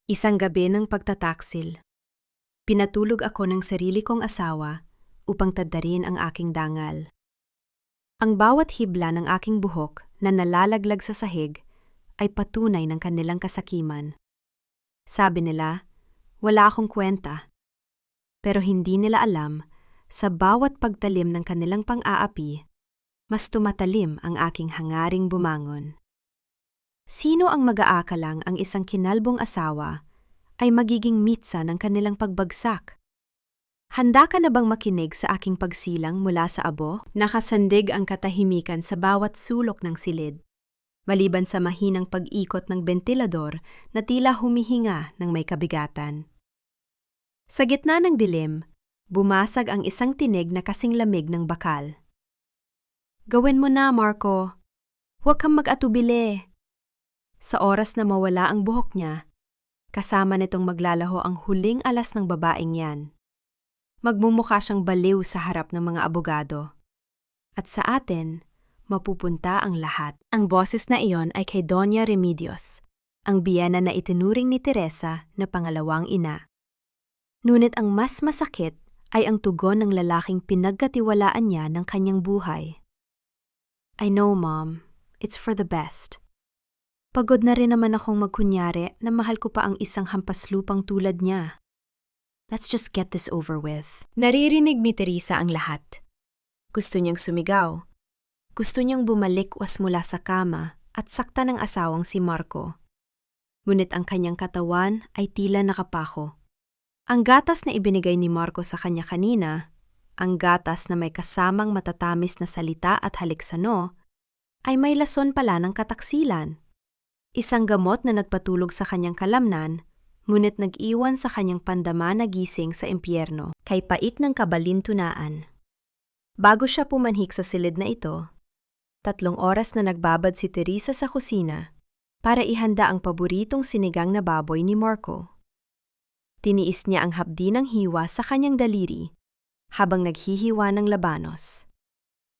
Isang gabi ng pagtataksil. Pinatulog ako ng sarili kong asawa upang taddarin ang aking dangal. Ang bawat hibla ng aking buhok na nalalaglag sa sahig ay patunay ng kanilang kasakiman. Sabi nila, wala akong kwenta. Pero hindi nila alam, sa bawat pagtalim ng kanilang pang-aapi, mas tumatalim ang aking hangaring bumangon. Sino ang mag-aakalang ang isang kinalbong asawa ay magiging mitsa ng kanilang pagbagsak? Handa ka na bang makinig sa aking pagsilang mula sa abo? Nakasandig ang katahimikan sa bawat sulok ng silid, maliban sa mahinang pag-ikot ng bentilador na tila humihinga ng may kabigatan. Sa gitna ng dilim, bumasag ang isang tinig na kasing lamig ng bakal. Gawin mo na, Marco. Huwag kang mag-atubili. Sa oras na mawala ang buhok niya, kasama nitong maglalaho ang huling alas ng babaeng yan. Magmumukha siyang baliw sa harap ng mga abogado. At sa atin, mapupunta ang lahat. Ang boses na iyon ay kay Doña Remedios, ang biyana na itinuring ni Teresa na pangalawang ina. Ngunit ang mas masakit ay ang tugon ng lalaking pinagkatiwalaan niya ng kanyang buhay. I know, Mom. It's for the best. Pagod na rin naman akong magkunyari na mahal ko pa ang isang hampaslupang tulad niya. Let's just get this over with. Naririnig ni Teresa ang lahat. Gusto niyang sumigaw. Gusto niyang bumalikwas mula sa kama at sakta ng asawang si Marco. Ngunit ang kanyang katawan ay tila nakapako. Ang gatas na ibinigay ni Marco sa kanya kanina, ang gatas na may kasamang matatamis na salita at haliksano, ay may lason pala ng kataksilan. Isang gamot na nagpatulog sa kanyang kalamnan, ngunit nag-iwan sa kanyang pandama na gising sa impyerno, kay pait ng kabalintunaan. Bago siya pumanhik sa silid na ito, 3 oras na nagbabad si Teresa sa kusina para ihanda ang paboritong sinigang na baboy ni Marco. Tiniis niya ang hapdi ng hiwa sa kanyang daliri habang naghihiwa ng labanos.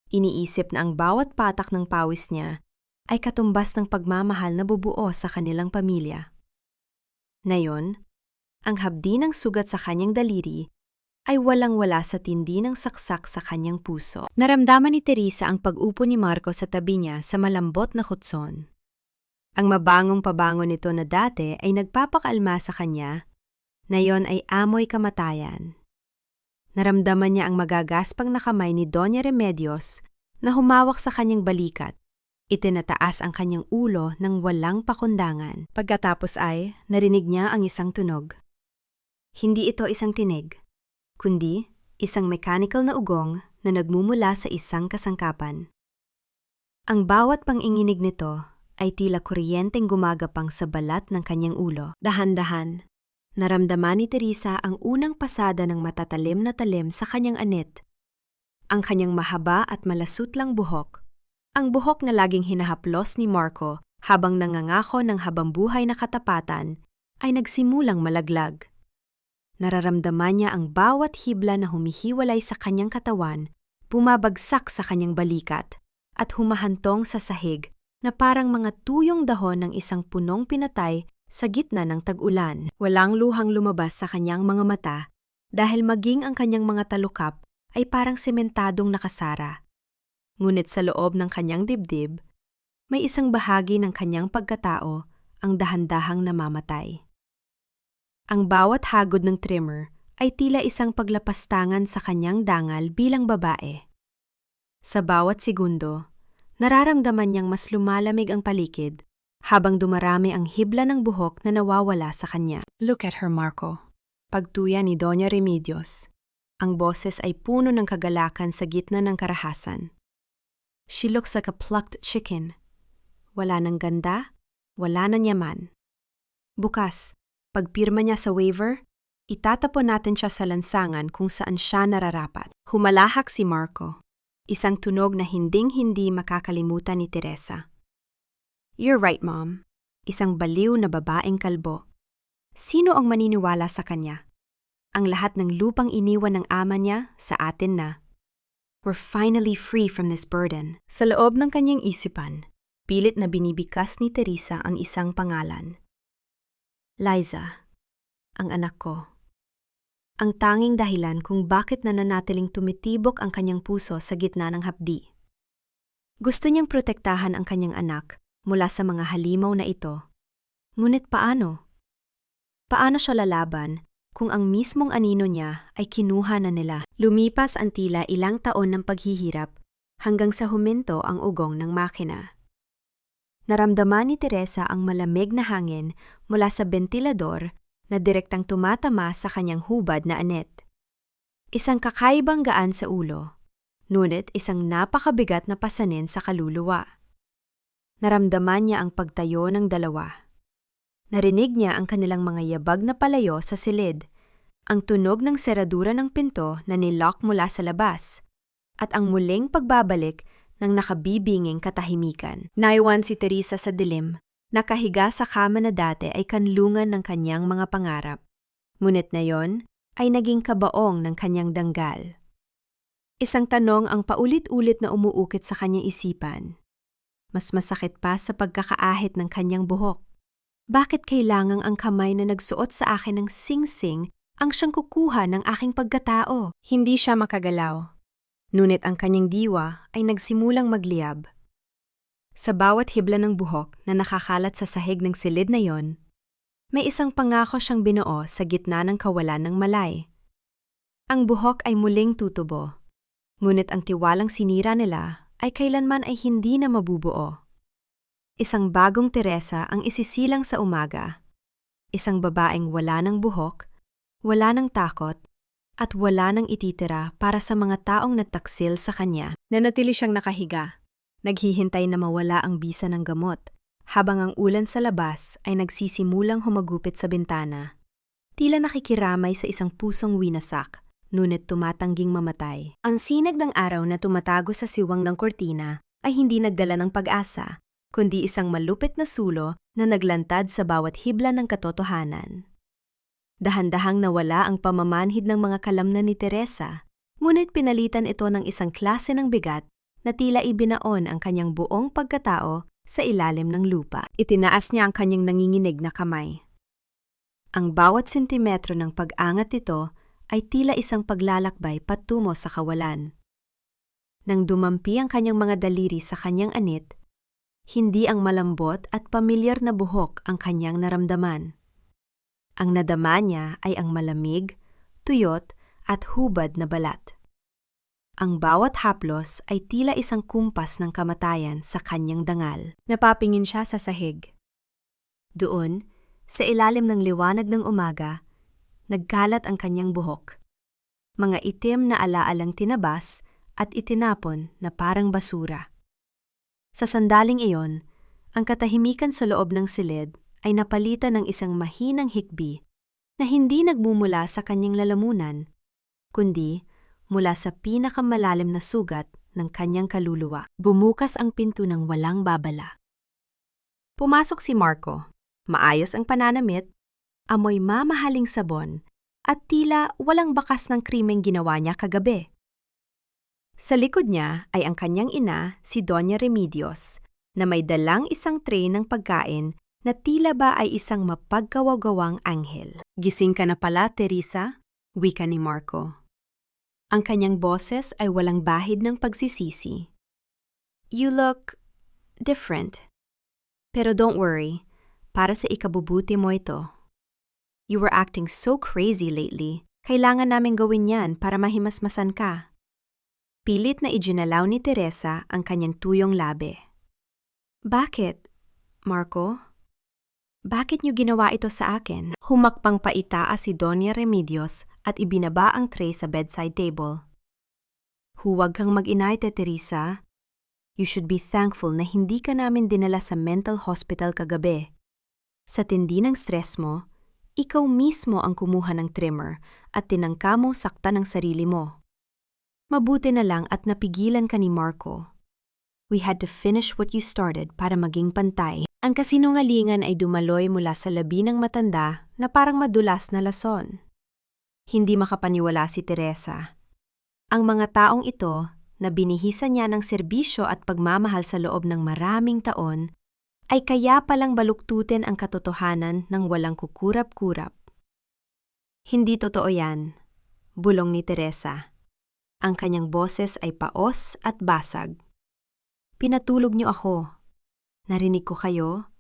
Iniisip na ang bawat patak ng pawis niya ay katumbas ng pagmamahal na bubuo sa kanilang pamilya. Ngayon, ang hapdi ng sugat sa kanyang daliri ay walang-wala sa tindi ng saksak sa kanyang puso. Naramdaman ni Teresa ang pag-upo ni Marco sa tabi niya sa malambot na kutson. Ang mabangong pabango nito na dati ay nagpapakalma sa kanya, ngayon ay amoy kamatayan. Naramdaman niya ang magagaspang na kamay ni Doña Remedios na humawak sa kanyang balikat. Itinataas ang kanyang ulo ng walang pakundangan. Pagkatapos ay narinig niya ang isang tunog. Hindi ito isang tinig, kundi isang mechanical na ugong na nagmumula sa isang kasangkapan. Ang bawat panginginig nito ay tila kuryenteng gumagapang sa balat ng kanyang ulo. Dahan-dahan, naramdaman ni Teresa ang unang pasada ng matatalim na talim sa kanyang anit. Ang kanyang mahaba at malasutlang buhok. Ang buhok na laging hinahaplos ni Marco habang nangangako ng habambuhay na katapatan ay nagsimulang malaglag. Nararamdaman niya ang bawat hibla na humihiwalay sa kanyang katawan, bumabagsak sa kanyang balikat, at humahantong sa sahig na parang mga tuyong dahon ng isang punong pinatay sa gitna ng tag-ulan. Walang luhang lumabas sa kanyang mga mata dahil maging ang kanyang mga talukap ay parang sementadong nakasara. Ngunit sa loob ng kanyang dibdib, may isang bahagi ng kanyang pagkatao ang dahan-dahang namamatay. Ang bawat hagod ng trimmer ay tila isang paglapastangan sa kanyang dangal bilang babae. Sa bawat segundo, nararamdaman niyang mas lumalamig ang paligid habang dumarami ang hibla ng buhok na nawawala sa kanya. Look at her, Marco. Pagtuya ni Doña Remedios. Ang boses ay puno ng kagalakan sa gitna ng karahasan. She looks like a plucked chicken. Wala nang ganda, wala nang yaman. Bukas, pagpirma niya sa waiver, itatapon natin siya sa lansangan kung saan siya nararapat. Humalahak si Marco, isang tunog na hinding-hindi makakalimutan ni Teresa. You're right, Mom. Isang baliw na babaeng kalbo. Sino ang maniniwala sa kanya? Ang lahat ng lupang iniwan ng ama niya sa atin na. We're finally free from this burden. Sa loob ng kanyang isipan, pilit na binibikas ni Teresa ang isang pangalan. Liza, ang anak ko. Ang tanging dahilan kung bakit nananatiling tumitibok ang kanyang puso sa gitna ng hapdi. Gusto niyang protektahan ang kanyang anak mula sa mga halimaw na ito. Ngunit paano? Paano siya lalaban kung ang mismong anino niya ay kinuha na nila? Lumipas ang tila ilang taon ng paghihirap hanggang sa huminto ang ugong ng makina. Naramdaman ni Teresa ang malamig na hangin mula sa bentilador na direktang tumatama sa kanyang hubad na anet. Isang kakaibang gaan sa ulo, ngunit isang napakabigat na pasanin sa kaluluwa. Naramdaman niya ang pagtayo ng dalawa. Narinig niya ang kanilang mga yabag na palayo sa silid, ang tunog ng seradura ng pinto na nilock mula sa labas, at ang muling pagbabalik ng nakabibinging katahimikan. Naiwan si Teresa sa dilim, nakahiga sa kama na dati ay kanlungan ng kanyang mga pangarap. Ngunit na yon ay naging kabaong ng kanyang danggal. Isang tanong ang paulit-ulit na umuukit sa kanyang isipan. Mas masakit pa sa pagkakaahit ng kanyang buhok. Bakit kailangang ang kamay na nagsuot sa akin ng sing-sing ang siyang kukuha ng aking pagkatao? Hindi siya makagalaw. Ngunit ang kanyang diwa ay nagsimulang magliyab. Sa bawat hibla ng buhok na nakakalat sa sahig ng silid na yon, may isang pangako siyang binuo sa gitna ng kawalan ng malay. Ang buhok ay muling tutubo, ngunit ang tiwalang sinira nila ay kailanman ay hindi na mabubuo. Isang bagong Teresa ang isisilang sa umaga. Isang babaeng wala ng buhok, wala ng takot, at wala nang ititira para sa mga taong nataksil sa kanya. Nanatili siyang nakahiga, naghihintay na mawala ang bisa ng gamot, habang ang ulan sa labas ay nagsisimulang humagupit sa bintana. Tila nakikiramay sa isang pusong winasak, ngunit tumatangging mamatay. Ang sinag ng araw na tumatago sa siwang ng kortina ay hindi nagdala ng pag-asa, kundi isang malupit na sulo na naglantad sa bawat hibla ng katotohanan. Dahan-dahang nawala ang pamamanhid ng mga kalamnan ni Teresa, ngunit pinalitan ito ng isang klase ng bigat na tila ibinaon ang kanyang buong pagkatao sa ilalim ng lupa. Itinaas niya ang kanyang nanginginig na kamay. Ang bawat sentimetro ng pag-angat nito ay tila isang paglalakbay patungo sa kawalan. Nang dumampi ang kanyang mga daliri sa kanyang anit, hindi ang malambot at pamilyar na buhok ang kanyang naramdaman. Ang nadama niya ay ang malamig, tuyot at hubad na balat. Ang bawat haplos ay tila isang kumpas ng kamatayan sa kanyang dangal. Napapingin siya sa sahig. Doon, sa ilalim ng liwanag ng umaga, nagkalat ang kanyang buhok. Mga itim na alaalang tinabas at itinapon na parang basura. Sa sandaling iyon, ang katahimikan sa loob ng silid ay napalitan ng isang mahinang hikbi na hindi nagmumula sa kanyang lalamunan, kundi mula sa pinakamalalim na sugat ng kanyang kaluluwa. Bumukas ang pinto ng walang babala. Pumasok si Marco, maayos ang pananamit, amoy mamahaling sabon, at tila walang bakas ng krimeng ginawa niya kagabi. Sa likod niya ay ang kanyang ina, si Doña Remedios, na may dalang isang tray ng pagkain na tila ba ay isang mapagkawagawang anghel. Gising ka na pala, Teresa, wika ni Marco. Ang kanyang boses ay walang bahid ng pagsisisi. You look different. Pero don't worry, para sa ikabubuti mo ito. You were acting so crazy lately. Kailangan naming gawin yan para mahimasmasan ka. Pilit na iginalaw ni Teresa ang kanyang tuyong labi. Bakit, Marco? Bakit niyo ginawa ito sa akin? Humakpang paitaas si Doña Remedios at ibinaba ang tray sa bedside table. Huwag kang mag-inay, Teresa. You should be thankful na hindi ka namin dinala sa mental hospital kagabi. Sa tindi ng stress mo, ikaw mismo ang kumuha ng trimmer at tinangka mo sakta ng sarili mo. Mabuti na lang at napigilan ka ni Marco. We had to finish what you started para maging pantay. Ang kasinungalingan ay dumaloy mula sa labi ng matanda na parang madulas na lason. Hindi makapaniwala si Teresa. Ang mga taong ito na binihisan niya ng serbisyo at pagmamahal sa loob ng maraming taon ay kaya palang baluktutin ang katotohanan ng walang kukurap-kurap. Hindi totoo yan, bulong ni Teresa. Ang kanyang boses ay paos at basag. Pinatulog niyo ako. Narinig ko kayo.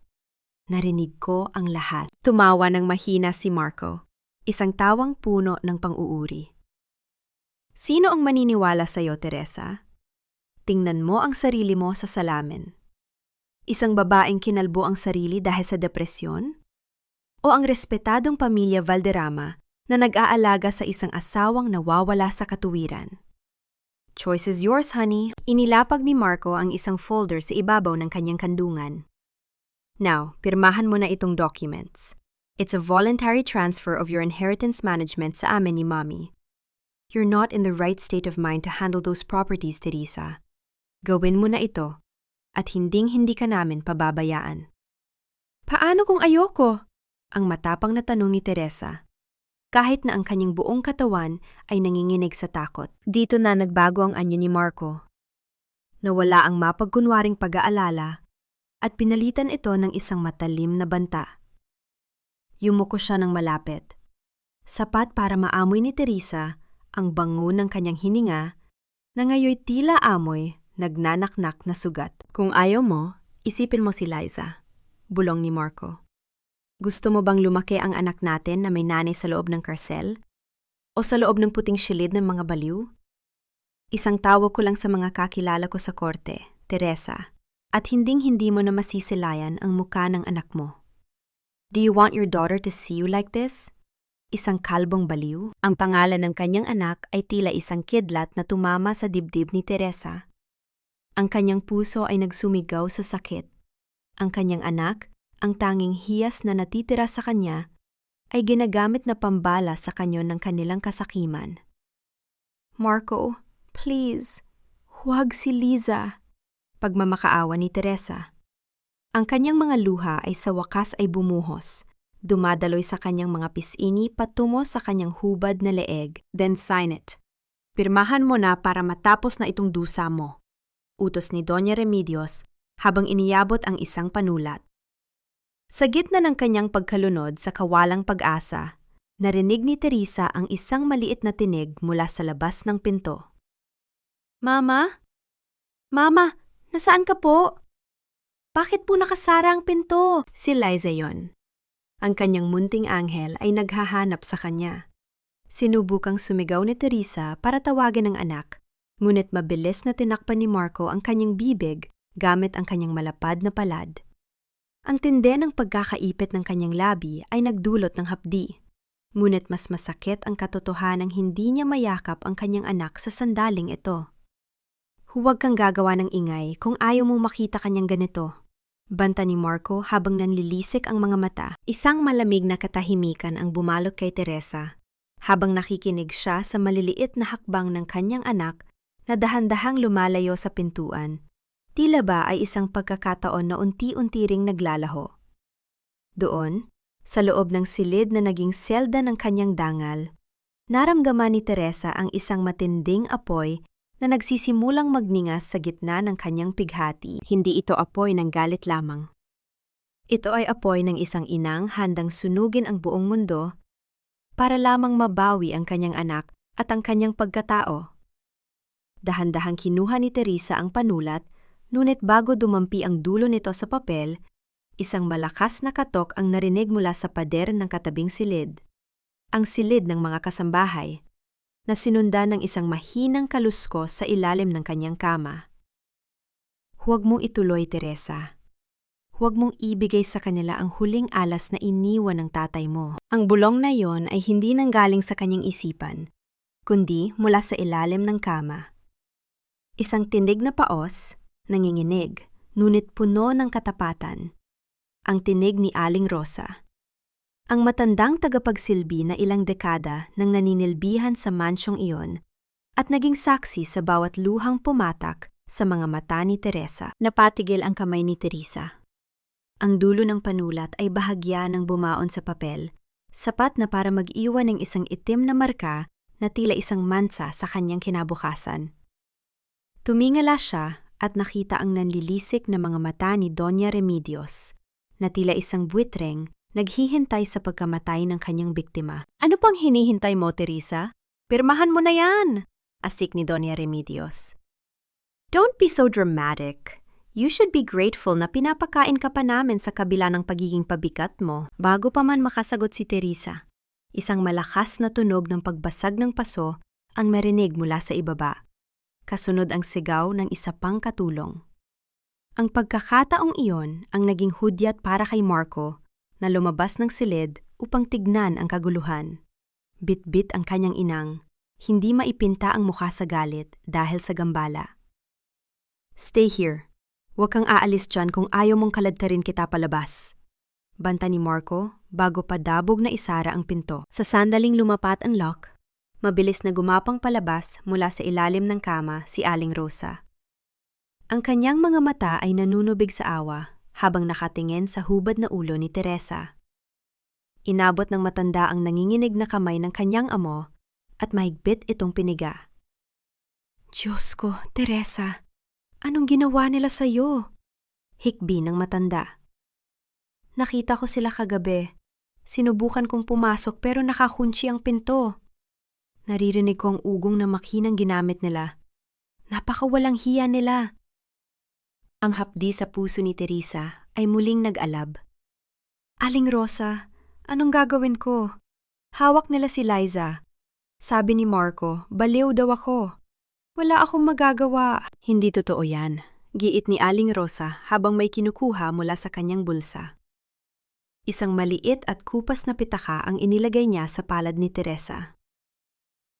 Narinig ko ang lahat. Tumawa ng mahina si Marco, isang tawang puno ng pang-uuri. Sino ang maniniwala sa'yo, Teresa? Tingnan mo ang sarili mo sa salamin. Isang babaeng kinalbo ang sarili dahil sa depresyon? O ang respetadong pamilya Valderrama na nag-aalaga sa isang asawang nawawala sa katuwiran? Choice is yours, honey. Inilapag ni Marco ang isang folder sa ibabaw ng kanyang kandungan. Now, pirmahan mo na itong documents. It's a voluntary transfer of your inheritance management sa amin ni Mommy. You're not in the right state of mind to handle those properties, Teresa. Gawin mo na ito, at hinding-hindi ka namin pababayaan. Paano kung ayoko? Ang matapang na tanong ni Teresa. Kahit na ang kanyang buong katawan ay nanginginig sa takot. Dito na nagbago ang anyo ni Marco. Nawala ang mapagkunwaring pag-aalala at pinalitan ito ng isang matalim na banta. Yumuko siya ng malapit. Sapat para maamoy ni Teresa ang bango ng kanyang hininga na ngayoy tila amoy nagnanaknak na sugat. Kung ayaw mo, isipin mo si Liza, bulong ni Marco. Gusto mo bang lumaki ang anak natin na may nanay sa loob ng karsel? O sa loob ng puting silid ng mga baliw? Isang tawag ko lang sa mga kakilala ko sa korte, Teresa, at hinding-hindi mo na masisilayan ang muka ng anak mo. Do you want your daughter to see you like this? Isang kalbong baliw? Ang pangalan ng kanyang anak ay tila isang kidlat na tumama sa dibdib ni Teresa. Ang kanyang puso ay nagsumigaw sa sakit. Ang kanyang anak, ang tanging hiyas na natitira sa kanya, ay ginagamit na pambala sa kanyo ng kanilang kasakiman. Marco, please, huwag si Liza. Pagmamakaawa ni Teresa. Ang kanyang mga luha ay sa wakas ay bumuhos, dumadaloy sa kanyang mga pisini patungo sa kanyang hubad na leeg. Then sign it. Pirmahan mo na para matapos na itong dusa mo. Utos ni Doña Remedios habang iniyabot ang isang panulat. Sa gitna ng kanyang pagkalunod sa kawalang pag-asa, narinig ni Teresa ang isang maliit na tinig mula sa labas ng pinto. Mama? Mama, nasaan ka po? Bakit po nakasara ang pinto? Si Liza yon. Ang kanyang munting anghel ay naghahanap sa kanya. Sinubukang sumigaw ni Teresa para tawagin ang anak, ngunit mabilis na tinakpan ni Marco ang kanyang bibig gamit ang kanyang malapad na palad. Ang tindi ng pagkakaipit ng kanyang labi ay nagdulot ng hapdi, ngunit mas masakit ang katotohanang hindi niya mayakap ang kanyang anak sa sandaling ito. Huwag kang gagawa ng ingay kung ayaw mong makita kanyang ganito, banta ni Marco habang nanlilisik ang mga mata. Isang malamig na katahimikan ang bumalot kay Teresa, habang nakikinig siya sa maliliit na hakbang ng kanyang anak na dahan-dahang lumalayo sa pintuan. Tila ba ay isang pagkakataon na unti-unti ring naglalaho. Doon, sa loob ng silid na naging selda ng kanyang dangal, naramdaman ni Teresa ang isang matinding apoy na nagsisimulang magningas sa gitna ng kanyang pighati. Hindi ito apoy ng galit lamang. Ito ay apoy ng isang inang handang sunugin ang buong mundo para lamang mabawi ang kanyang anak at ang kanyang pagkatao. Dahan-dahang kinuha ni Teresa ang panulat, ngunit bago dumampi ang dulo nito sa papel, isang malakas na katok ang narinig mula sa pader ng katabing silid. Ang silid ng mga kasambahay, na sinundan ng isang mahinang kaluskos sa ilalim ng kanyang kama. Huwag mong ituloy, Teresa. Huwag mong ibigay sa kanila ang huling alas na iniwan ng tatay mo. Ang bulong na yon ay hindi nanggaling sa kanyang isipan, kundi mula sa ilalim ng kama. Isang tindig na paos, nanginginig, ngunit puno ng katapatan. Ang tinig ni Aling Rosa. Ang matandang tagapagsilbi na ilang dekada nang naninilbihan sa mansyong iyon at naging saksi sa bawat luhang pumatak sa mga mata ni Teresa. Napatigil ang kamay ni Teresa. Ang dulo ng panulat ay bahagya ng bumaon sa papel, sapat na para mag-iwan ng isang itim na marka na tila isang mansa sa kanyang kinabukasan. Tumingala siya at nakita ang nanlilisik na mga mata ni Doña Remedios, na tila isang buitreng naghihintay sa pagkamatay ng kanyang biktima. Ano pang hinihintay mo, Teresa? Pirmahan mo na yan! Asik ni Doña Remedios. Don't be so dramatic. You should be grateful na pinapakain ka pa namin sa kabila ng pagiging pabigat mo. Bago pa man makasagot si Teresa, isang malakas na tunog ng pagbasag ng paso ang marinig mula sa ibaba. Kasunod ang sigaw ng isa pang katulong. Ang pagkakataong iyon ang naging hudyat para kay Marco na lumabas ng silid upang tignan ang kaguluhan. Bit-bit ang kanyang inang, hindi maipinta ang mukha sa galit dahil sa gambala. Stay here. Huwag kang aalis dyan kung ayaw mong kaladtarin kita palabas. Banta ni Marco bago padabog na isara ang pinto. Sa sandaling lumapat ang lock, mabilis na gumapang palabas mula sa ilalim ng kama si Aling Rosa. Ang kanyang mga mata ay nanunubig sa awa habang nakatingin sa hubad na ulo ni Teresa. Inabot ng matanda ang nanginginig na kamay ng kanyang amo at mahigpit itong piniga. Diyos ko, Teresa, anong ginawa nila sa'yo? Hikbi ng matanda. Nakita ko sila kagabi. Sinubukan kong pumasok pero nakakunci ang pinto. Naririnig ko ang ugong na makinang ginamit nila. Napakawalang hiya nila. Ang hapdi sa puso ni Teresa ay muling nag-alab. Aling Rosa, anong gagawin ko? Hawak nila si Liza. Sabi ni Marco, baliw daw ako. Wala akong magagawa. Hindi totoo yan, giit ni Aling Rosa habang may kinukuha mula sa kanyang bulsa. Isang maliit at kupas na pitaka ang inilagay niya sa palad ni Teresa.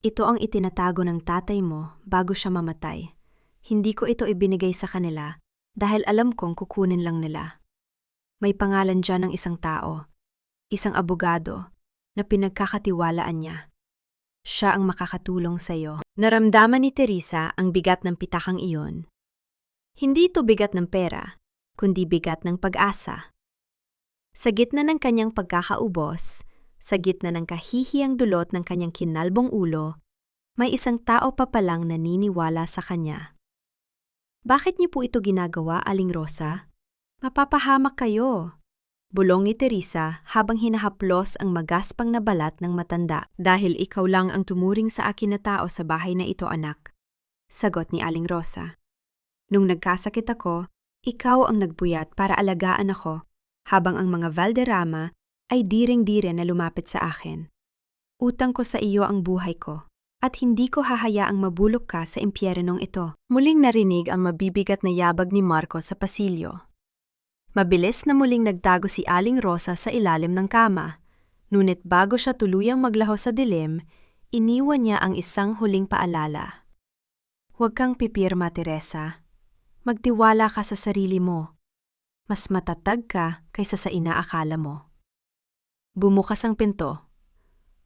Ito ang itinatago ng tatay mo bago siya mamatay. Hindi ko ito ibinigay sa kanila dahil alam kong kukunin lang nila. May pangalan dyan ng isang tao, isang abogado, na pinagkakatiwalaan niya. Siya ang makakatulong sa iyo. Naramdaman ni Teresa ang bigat ng pitakang iyon. Hindi ito bigat ng pera, kundi bigat ng pag-asa. Sa gitna ng kanyang pagkakaubos, sa gitna ng kahihiyang dulot ng kanyang kinalbong ulo, may isang tao pa palang naniniwala sa kanya. Bakit niyo po ito ginagawa, Aling Rosa? Mapapahamak kayo. Bulong ni Teresa habang hinahaplos ang magaspang na balat ng matanda. Dahil ikaw lang ang tumuring sa akin na tao sa bahay na ito, anak. Sagot ni Aling Rosa. Nung nagkasakit ako, ikaw ang nagbuyat para alagaan ako, habang ang mga Valderrama ay diring-dire na lumapit sa akin. Utang ko sa iyo ang buhay ko, at hindi ko hahayaang mabulok ka sa impyernong ito. Muling narinig ang mabibigat na yabag ni Marco sa pasilyo. Mabilis na muling nagtago si Aling Rosa sa ilalim ng kama, ngunit bago siya tuluyang maglaho sa dilim, iniwan niya ang isang huling paalala. Huwag kang pipirma, Teresa. Magtiwala ka sa sarili mo. Mas matatag ka kaysa sa inaakala mo. Bumukas ang pinto.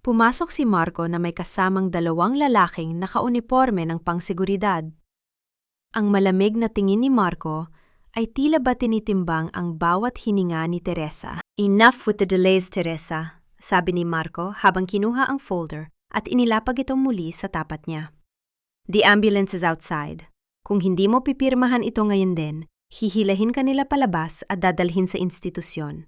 Pumasok si Marco na may kasamang dalawang lalaking nakauniporme ng pangsiguridad. Ang malamig na tingin ni Marco ay tila ba tinitimbang ang bawat hininga ni Teresa. Enough with the delays, Teresa, sabi ni Marco habang kinuha ang folder at inilapag ito muli sa tapat niya. The ambulance is outside. Kung hindi mo pipirmahan ito ngayon din, hihilahin ka nila palabas at dadalhin sa institusyon.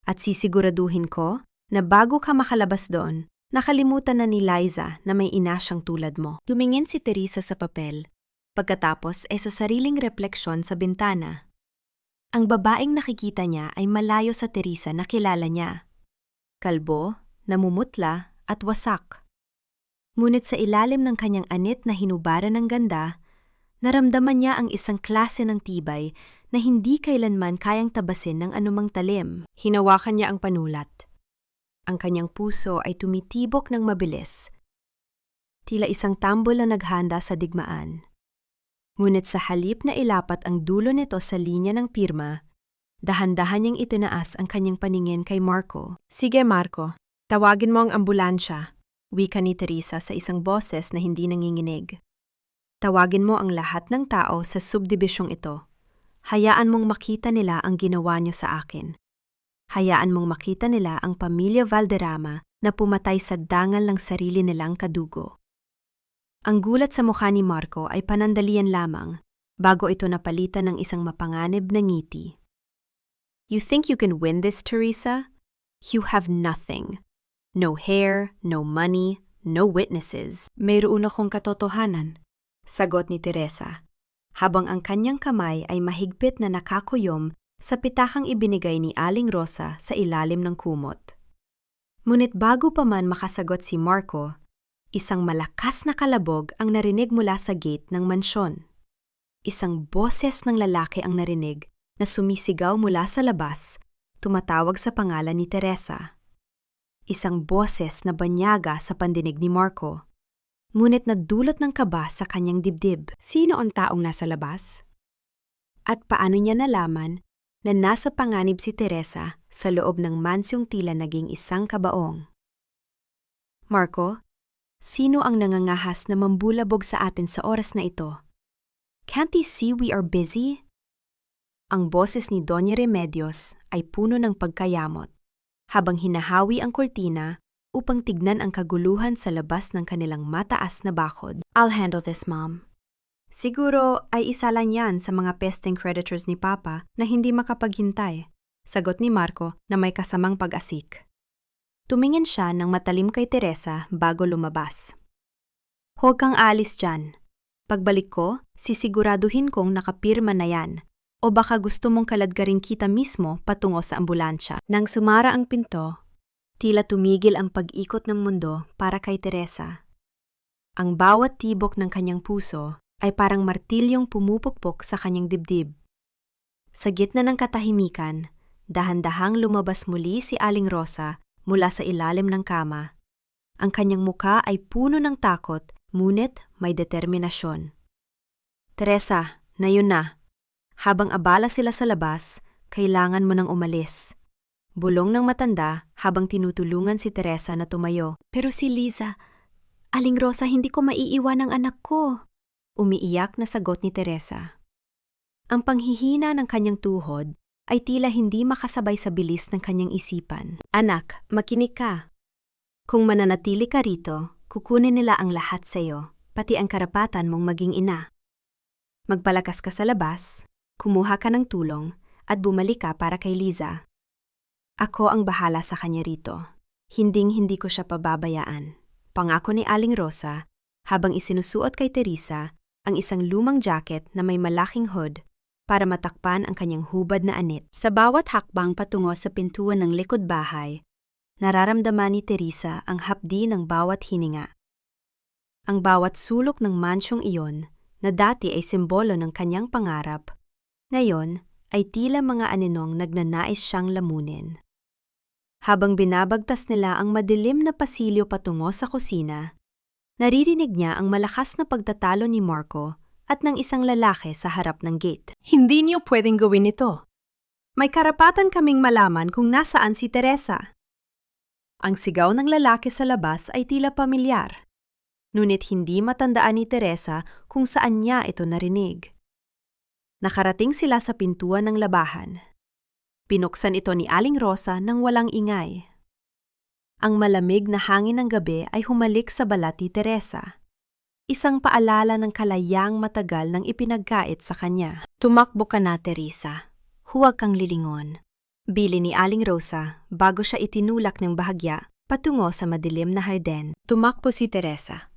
At sisiguraduhin ko na bago ka makalabas doon, nakalimutan na ni Liza na may ina siyang tulad mo. Tumingin si Teresa sa papel, pagkatapos ay sa sariling refleksyon sa bintana. Ang babaeng nakikita niya ay malayo sa Teresa na kilala niya. Kalbo, namumutla at wasak. Ngunit sa ilalim ng kanyang anit na hinubaran ng ganda, naramdaman niya ang isang klase ng tibay na hindi kailanman kayang tabasin ng anumang talim. Hinawakan niya ang panulat. Ang kanyang puso ay tumitibok ng mabilis. Tila isang tambol na naghanda sa digmaan. Ngunit sa halip na ilapat ang dulo nito sa linya ng pirma, dahan-dahan niyang itinaas ang kanyang paningin kay Marco. Sige, Marco. Tawagin mo ang ambulansya, wika ni Teresa sa isang boses na hindi nanginginig. Tawagin mo ang lahat ng tao sa subdibisyong ito. Hayaan mong makita nila ang ginawa niyo sa akin. Hayaan mong makita nila ang pamilya Valderrama na pumatay sa dangal ng sarili nilang kadugo. Ang gulat sa mukha ni Marco ay panandalian lamang, bago ito napalitan ng isang mapanganib na ngiti. You think you can win this, Teresa? You have nothing. No hair, no money, no witnesses. Mayroon akong katotohanan, sagot ni Teresa, habang ang kanyang kamay ay mahigpit na nakakuyom sa pitakang ibinigay ni Aling Rosa sa ilalim ng kumot. Ngunit bago pa man makasagot si Marco, isang malakas na kalabog ang narinig mula sa gate ng mansyon. Isang boses ng lalaki ang narinig na sumisigaw mula sa labas, tumatawag sa pangalan ni Teresa. Isang boses na banyaga sa pandinig ni Marco, ngunit nadulot ng kaba sa kanyang dibdib. Sino ang taong nasa labas? At paano niya nalaman na nasa panganib si Teresa sa loob ng mansyong tila naging isang kabaong? Marco, sino ang nangangahas na mambulabog sa atin sa oras na ito? Can't they see we are busy? Ang boses ni Doña Remedios ay puno ng pagkayamot, habang hinahawi ang kurtina upang tignan ang kaguluhan sa labas ng kanilang mataas na bakod. I'll handle this, Mom. Siguro ay isa lang yan sa mga pesting creditors ni Papa na hindi makapaghintay, sagot ni Marco na may kasamang pag-asik. Tumingin siya ng matalim kay Teresa bago lumabas. Huwag kang alis dyan. Pagbalik ko, sisiguraduhin kong nakapirma na yan. O baka gusto mong kaladgarin kita mismo patungo sa ambulansya. Nang sumara ang pinto, tila tumigil ang pag-ikot ng mundo para kay Teresa. Ang bawat tibok ng kanyang puso ay parang martilyong pumupukpok sa kanyang dibdib. Sa gitna ng katahimikan, dahan-dahang lumabas muli si Aling Rosa mula sa ilalim ng kama. Ang kanyang muka ay puno ng takot, ngunit may determinasyon. Teresa, na yun na. Habang abala sila sa labas, kailangan mo nang umalis. Bulong ng matanda habang tinutulungan si Teresa na tumayo. Pero si Liza, Aling Rosa, hindi ko maiiwan ang anak ko. Umiiyak na sagot ni Teresa. Ang panghihina ng kanyang tuhod ay tila hindi makasabay sa bilis ng kanyang isipan. Anak, makinig ka. Kung mananatili ka rito, kukunin nila ang lahat sa iyo, pati ang karapatan mong maging ina. Magpalakas ka sa labas, kumuha ka ng tulong, at bumalik ka para kay Liza. Ako ang bahala sa kanya rito. Hinding-hindi ko siya pababayaan. Pangako ni Aling Rosa, habang isinusuot kay Teresa ang isang lumang jacket na may malaking hood para matakpan ang kanyang hubad na anit. Sa bawat hakbang patungo sa pintuan ng likod bahay, nararamdaman ni Teresa ang hapdi ng bawat hininga. Ang bawat sulok ng mansyong iyon na dati ay simbolo ng kanyang pangarap, ngayon ay tila mga aninong nagnanais siyang lamunin. Habang binabagtas nila ang madilim na pasilyo patungo sa kusina, naririnig niya ang malakas na pagtatalo ni Marco at ng isang lalaki sa harap ng gate. Hindi niyo pwedeng gawin ito. May karapatan kaming malaman kung nasaan si Teresa. Ang sigaw ng lalaki sa labas ay tila pamilyar, ngunit hindi matandaan ni Teresa kung saan niya ito narinig. Nakarating sila sa pintuan ng labahan. Pinuksan ito ni Aling Rosa nang walang ingay. Ang malamig na hangin ng gabi ay humalik sa balat ni Teresa. Isang paalala ng kalayang matagal nang ipinagkait sa kanya. Tumakbo ka na, Teresa. Huwag kang lilingon. Bili ni Aling Rosa bago siya itinulak ng bahagya patungo sa madilim na harden. Tumakbo si Teresa.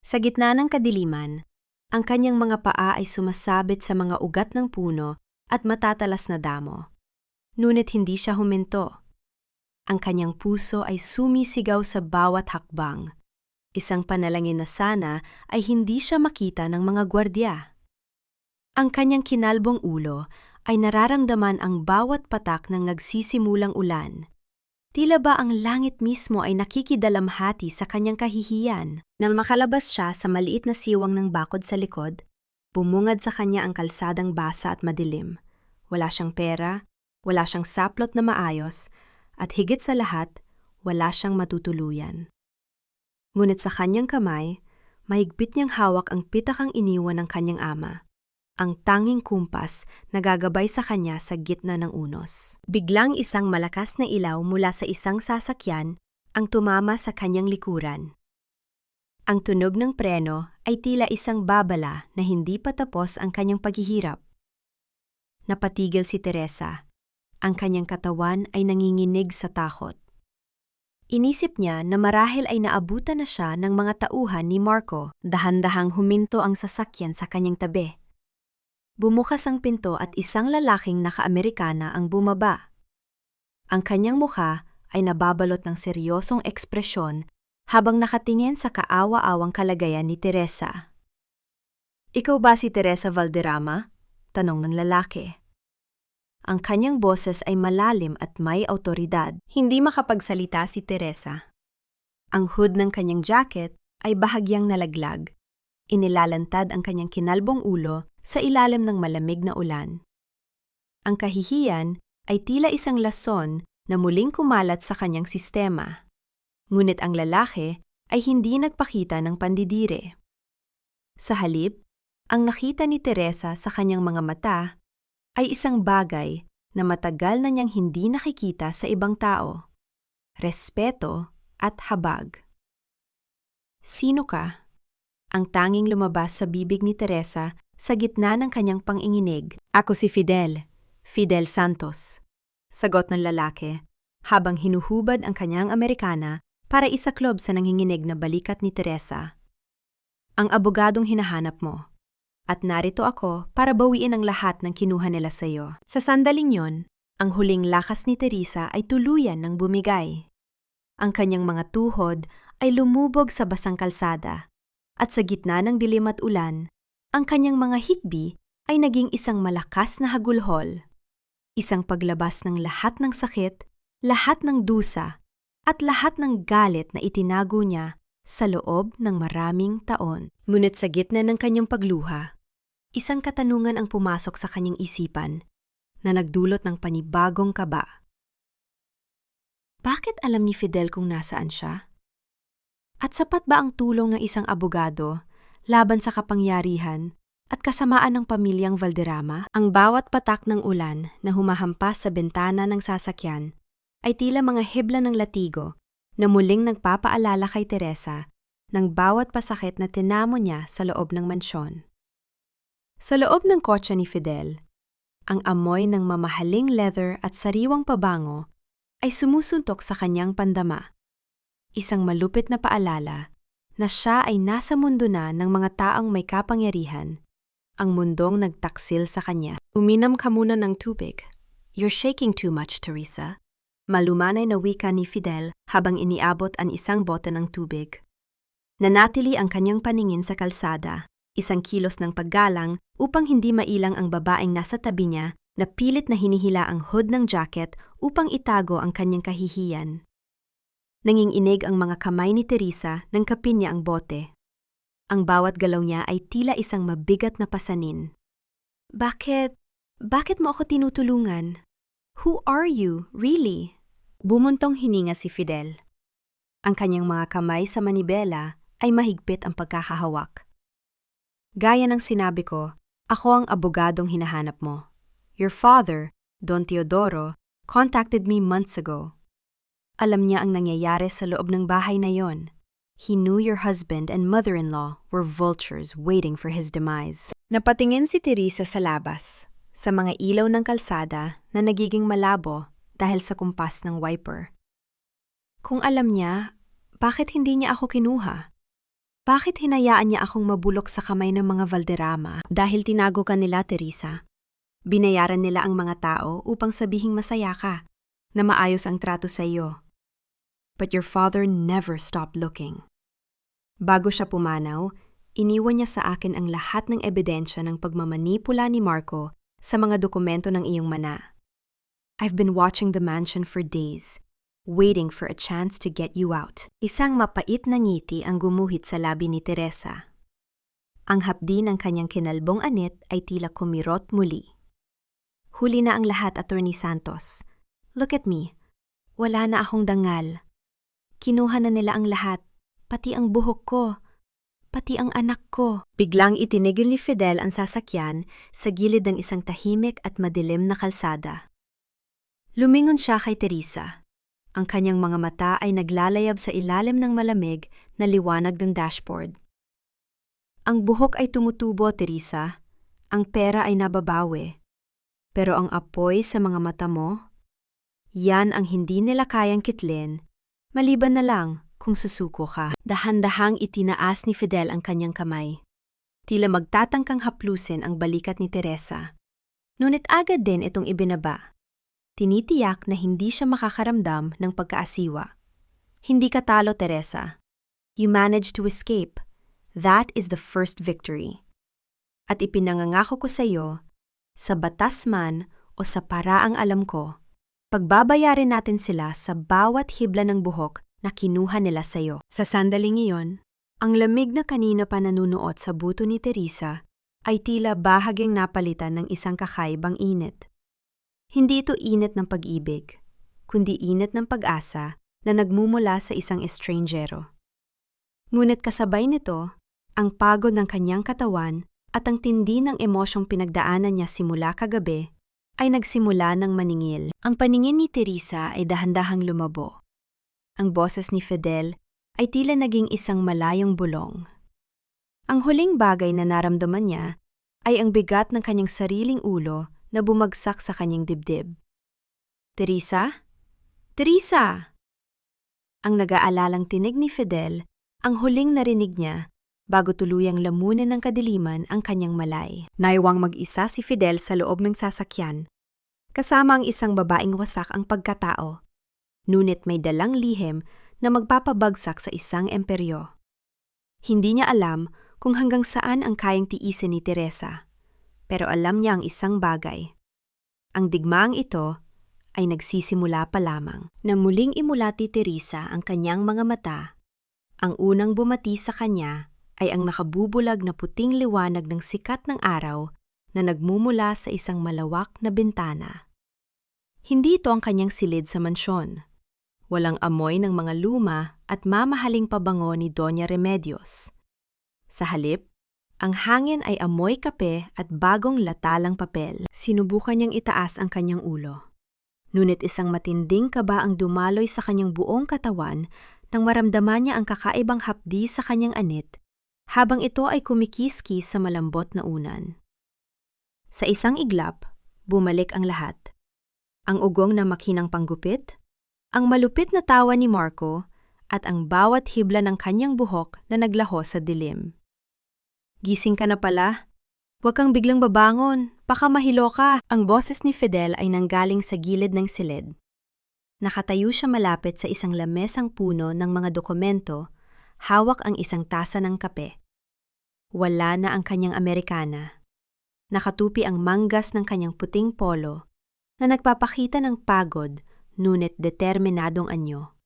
Sa gitna ng kadiliman, ang kanyang mga paa ay sumasabit sa mga ugat ng puno at matatalas na damo. Ngunit hindi siya huminto. Ang kanyang puso ay sumisigaw sa bawat hakbang. Isang panalangin na sana ay hindi siya makita ng mga gwardya. Ang kanyang kinalbong ulo ay nararamdaman ang bawat patak ng nagsisimulang ulan. Tila ba ang langit mismo ay nakikidalamhati sa kanyang kahihiyan. Nang makalabas siya sa maliit na siwang ng bakod sa likod, bumungad sa kanya ang kalsadang basa at madilim. Wala siyang pera, wala siyang saplot na maayos, at higit sa lahat, wala siyang matutuluyan. Ngunit sa kanyang kamay, mahigpit niyang hawak ang pitakang iniwan ng kanyang ama, ang tanging kumpas na gagabay sa kanya sa gitna ng unos. Biglang isang malakas na ilaw mula sa isang sasakyan ang tumama sa kanyang likuran. Ang tunog ng preno ay tila isang babala na hindi pa tapos ang kanyang paghihirap. Napatigil si Teresa. Ang kanyang katawan ay nanginginig sa takot. Inisip niya na marahil ay naabutan na siya ng mga tauhan ni Marco. Dahan-dahang huminto ang sasakyan sa kanyang tabi. Bumukas ang pinto at isang lalaking naka-Amerikana ang bumaba. Ang kanyang mukha ay nababalot ng seryosong ekspresyon habang nakatingin sa kaawa-awang kalagayan ni Teresa. "Ikaw ba si Teresa Valderrama?" tanong ng lalaki. Ang kanyang boses ay malalim at may awtoridad. Hindi makapagsalita si Teresa. Ang hood ng kanyang jacket ay bahagyang nalaglag. Inilalantad ang kanyang kinalbong ulo sa ilalim ng malamig na ulan. Ang kahihiyan ay tila isang lason na muling kumalat sa kanyang sistema. Ngunit ang lalaki ay hindi nagpakita ng pandidire. Sa halip, ang nakita ni Teresa sa kanyang mga mata ay isang bagay na matagal na niyang hindi nakikita sa ibang tao: respeto at habag. "Sino ka?" Ang tanging lumabas sa bibig ni Teresa sa gitna ng kanyang panginginig. "Ako si Fidel Santos," sagot ng lalaki, habang hinuhubad ang kanyang Amerikana para isaklob sa nanginginig na balikat ni Teresa. "Ang abogadong hinahanap mo. At narito ako para bawiin ang lahat ng kinuha nila sa iyo." Sa sandaling yon, ang huling lakas ni Teresa ay tuluyan ng bumigay. Ang kanyang mga tuhod ay lumubog sa basang kalsada, at sa gitna ng dilim at ulan, ang kanyang mga hikbi ay naging isang malakas na hagulhol. Isang paglabas ng lahat ng sakit, lahat ng dusa, at lahat ng galit na itinago niya sa loob ng maraming taon. Ngunit sa gitna ng kanyang pagluha, isang katanungan ang pumasok sa kanyang isipan na nagdulot ng panibagong kaba. Bakit alam ni Fidel kung nasaan siya? At sapat ba ang tulong ng isang abogado laban sa kapangyarihan at kasamaan ng pamilyang Valderrama? Ang bawat patak ng ulan na humahampas sa bintana ng sasakyan ay tila mga hibla ng latigo na muling nagpapaalala kay Teresa ng bawat pasakit na tinamo niya sa loob ng mansyon. Sa loob ng kotse ni Fidel, ang amoy ng mamahaling leather at sariwang pabango ay sumusuntok sa kanyang pandama. Isang malupit na paalala na siya ay nasa mundo na ng mga taong may kapangyarihan, ang mundong nagtaksil sa kanya. "Uminom ka muna ng tubig. You're shaking too much, Teresa." Malumanay na wika ni Fidel habang iniabot ang isang bote ng tubig. Nanatili ang kanyang paningin sa kalsada, isang kilos ng paggalang upang hindi mailang ang babaeng nasa tabi niya na pilit na hinihila ang hood ng jacket upang itago ang kanyang kahihiyan. Nanginginig ang mga kamay ni Teresa nang kapin niya ang bote. Ang bawat galaw niya ay tila isang mabigat na pasanin. Bakit mo ako tinutulungan? Who are you, really?" Bumuntong hininga si Fidel. Ang kanyang mga kamay sa manibela ay mahigpit ang pagkakahawak. "Gaya ng sinabi ko, ako ang abogadong hinahanap mo. Your father, Don Teodoro, contacted me months ago. Alam niya ang nangyayari sa loob ng bahay na yon. He knew your husband and mother-in-law were vultures waiting for his demise." Napatingin si Teresa sa labas, sa mga ilaw ng kalsada na nagiging malabo dahil sa kumpas ng wiper. Kung alam niya, bakit hindi niya ako kinuha? Bakit hinayaan niya akong mabulok sa kamay ng mga Valderrama? Dahil tinago ka nila, Teresa. Binayaran nila ang mga tao upang sabihing masaya ka, na maayos ang trato sa iyo. But your father never stopped looking. Bago siya pumanaw, iniwan niya sa akin ang lahat ng ebidensya ng pagmamanipula ni Marco sa mga dokumento ng iyong mana. I've been watching the mansion for days, waiting for a chance to get you out. Isang mapait na ngiti ang gumuhit sa labi ni Teresa. Ang hapdi ng kanyang kinalbong anit ay tila kumirot muli. Huli na ang lahat, Attorney Santos. Look at me. Wala na akong dangal. Kinuha na nila ang lahat, pati ang buhok ko, pati ang anak ko. Biglang itinigil ni Fidel ang sasakyan sa gilid ng isang tahimik at madilim na kalsada. Lumingon siya kay Teresa. Ang kanyang mga mata ay naglalayab sa ilalim ng malamig na liwanag ng dashboard. Ang buhok ay tumutubo, Teresa. Ang pera ay nababawi. Pero ang apoy sa mga mata mo, yan ang hindi nila kayang kitlin, maliban na lang kung susuko ka. Dahan-dahang itinaas ni Fidel ang kanyang kamay. Tila magtatangkang haplusin ang balikat ni Teresa. Ngunit agad din itong ibinaba. Tinitiyak na hindi siya makakaramdam ng pagkaasiwa. Hindi ka talo, Teresa. You managed to escape. That is the first victory. At ipinangangako ko sa iyo, sa batas man o sa paraang alam ko, pagbabayarin natin sila sa bawat hibla ng buhok na kinuha nila sa iyo. Sa sandaling iyon, ang lamig na kanina pa nanunuot sa buto ni Teresa ay tila bahagyang napalitan ng isang kakaibang init. Hindi ito init ng pag-ibig, kundi init ng pag-asa na nagmumula sa isang estrangjero. Ngunit kasabay nito, ang pagod ng kanyang katawan at ang tindi ng emosyong pinagdaanan niya simula kagabi ay nagsimula ng maningil. Ang paningin ni Teresa ay dahan-dahang lumabo. Ang boses ni Fidel ay tila naging isang malayong bulong. Ang huling bagay na naramdaman niya ay ang bigat ng kanyang sariling ulo na bumagsak sa kanyang dibdib. Teresa? Teresa! Ang nag-aalalang tinig ni Fidel, ang huling narinig niya bago tuluyang lamunin ng kadiliman ang kanyang malay. Naiwang mag-isa si Fidel sa loob ng sasakyan. Kasama ang isang babaeng wasak ang pagkatao. Ngunit may dalang lihim na magpapabagsak sa isang emperyo. Hindi niya alam kung hanggang saan ang kayang tiisin ni Teresa. Pero alam niya ang isang bagay. Ang digmaang ito ay nagsisimula pa lamang. Na muling imulati Teresa ang kanyang mga mata, ang unang bumati sa kanya ay ang nakabubulag na puting liwanag ng sikat ng araw na nagmumula sa isang malawak na bintana. Hindi ito ang kanyang silid sa mansyon. Walang amoy ng mga luma at mamahaling pabango ni Doña Remedios. Sa halip, ang hangin ay amoy kape at bagong latalang papel. Sinubukan niyang itaas ang kanyang ulo. Ngunit isang matinding kaba ang dumaloy sa kanyang buong katawan nang maramdaman niya ang kakaibang hapdi sa kanyang anit habang ito ay kumikiskis sa malambot na unan. Sa isang iglap, bumalik ang lahat. Ang ugong na makinang panggupit, ang malupit na tawa ni Marco, at ang bawat hibla ng kanyang buhok na naglaho sa dilim. Gising ka na pala. Huwag kang biglang babangon, baka mahilo ka. Ang boses ni Fidel ay nanggaling sa gilid ng silid. Nakatayo siya malapit sa isang lamesang puno ng mga dokumento, hawak ang isang tasa ng kape. Wala na ang kanyang Amerikana. Nakatupi ang manggas ng kanyang puting polo na nagpapakita ng pagod, ngunit determinadong anyo.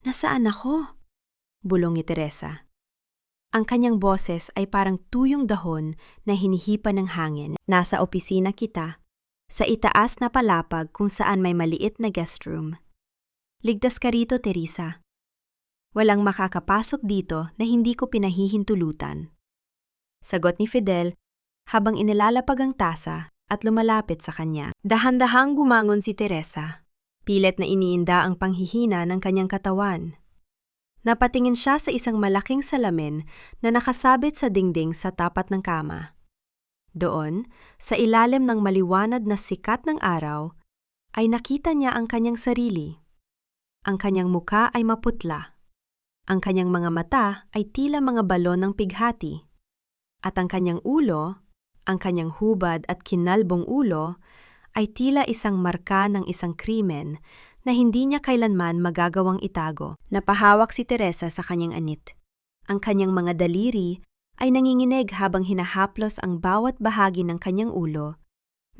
Nasaan ako? Bulong ni Teresa. Ang kanyang boses ay parang tuyong dahon na hinihipa ng hangin. Nasa opisina kita, sa itaas na palapag kung saan may maliit na guest room. Ligtas ka rito, Teresa. Walang makakapasok dito na hindi ko pinahihintulutan. Sagot ni Fidel habang inilalapag ang tasa at lumalapit sa kanya. Dahan-dahang gumangon si Teresa. Pilit na iniinda ang panghihina ng kanyang katawan. Napatingin siya sa isang malaking salamin na nakasabit sa dingding sa tapat ng kama. Doon, sa ilalim ng maliwanag na sikat ng araw, ay nakita niya ang kanyang sarili. Ang kanyang muka ay maputla. Ang kanyang mga mata ay tila mga balon ng pighati. At ang kanyang ulo, ang kanyang hubad at kinalbong ulo, ay tila isang marka ng isang krimen na hindi niya kailanman magagawang itago. Napahawak si Teresa sa kanyang anit. Ang kanyang mga daliri ay nanginginig habang hinahaplos ang bawat bahagi ng kanyang ulo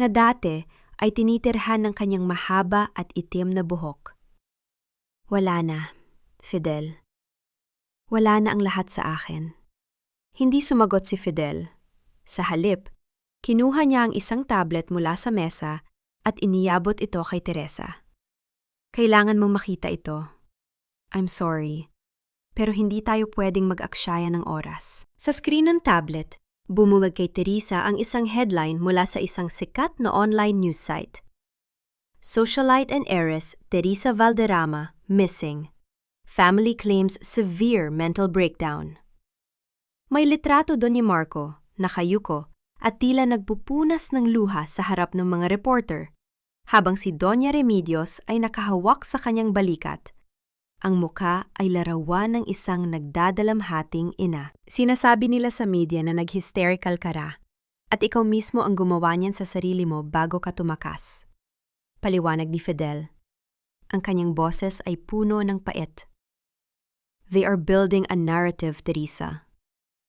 na dati ay tinitirhan ng kanyang mahaba at itim na buhok. Wala na, Fidel. Wala na ang lahat sa akin. Hindi sumagot si Fidel. Sa halip, kinuha niya ang isang tablet mula sa mesa at iniyabot ito kay Teresa. Kailangan mong makita ito. I'm sorry, pero hindi tayo pwedeng mag-aksyaya ng oras. Sa screen ng tablet, bumungad kay Teresa ang isang headline mula sa isang sikat na online news site. Socialite and heiress Teresa Valderrama missing. Family claims severe mental breakdown. May litrato doon ni Marco, nakayuko, at tila nagpupunas ng luha sa harap ng mga reporter, habang si Doña Remedios ay nakahawak sa kanyang balikat. Ang muka ay larawan ng isang nagdadalamhating ina. Sinasabi nila sa media na nag-hysterical ka ra, at ikaw mismo ang gumawa niyan sa sarili mo bago ka tumakas. Paliwanag ni Fidel. Ang kanyang boses ay puno ng pait. They are building a narrative, Teresa.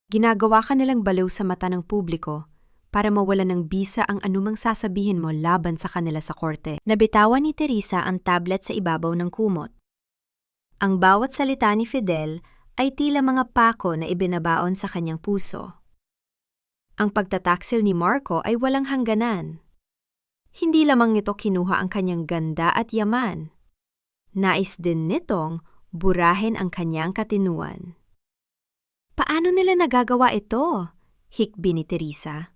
Ginagawa ka nilang baliw sa mata ng publiko para mawala ng bisa ang anumang sasabihin mo laban sa kanila sa korte. Nabitawan ni Teresa ang tablet sa ibabaw ng kumot. Ang bawat salita ni Fidel ay tila mga pako na ibinabaon sa kanyang puso. Ang pagtataksil ni Marco ay walang hangganan. Hindi lamang nito kinuha ang kanyang ganda at yaman. Nais din nitong burahin ang kanyang katinuan. Paano nila nagagawa ito? Hikbi ni Teresa.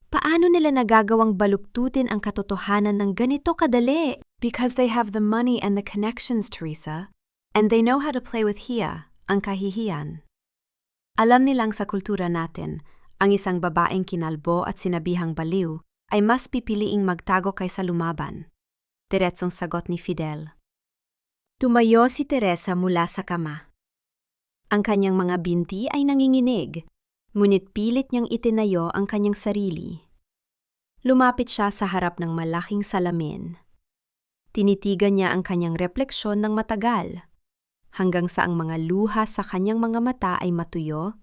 Paano nila nagagawang baluktutin ang katotohanan ng ganito kadali? Because they have the money and the connections, Teresa. And they know how to play with hiya, ang kahihiyan. Alam nilang sa kultura natin, ang isang babaeng kinalbo at sinabihang baliw ay mas pipiliing magtago kaysa lumaban. Diretsong sagot ni Fidel. Tumayo si Teresa mula sa kama. Ang kanyang mga binti ay nanginginig, ngunit pilit niyang itinayo ang kanyang sarili. Lumapit siya sa harap ng malaking salamin. Tinitigan niya ang kanyang refleksyon ng matagal, hanggang sa ang mga luha sa kanyang mga mata ay matuyo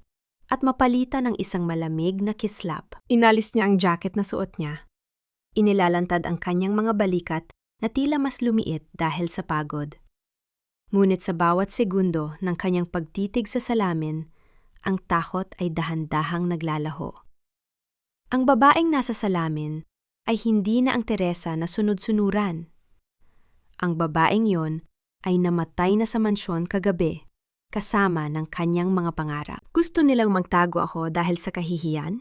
at mapalitan ng isang malamig na kislap. Inalis niya ang jacket na suot niya. Inilalantad ang kanyang mga balikat na tila mas lumiit dahil sa pagod. Ngunit sa bawat segundo ng kanyang pagtitig sa salamin, ang takot ay dahan-dahang naglalaho. Ang babaeng nasa salamin ay hindi na ang Teresa na sunod-sunuran. Ang babaeng yon ay namatay na sa mansyon kagabi, kasama ng kanyang mga pangarap. Gusto nilang magtago ako dahil sa kahihiyan?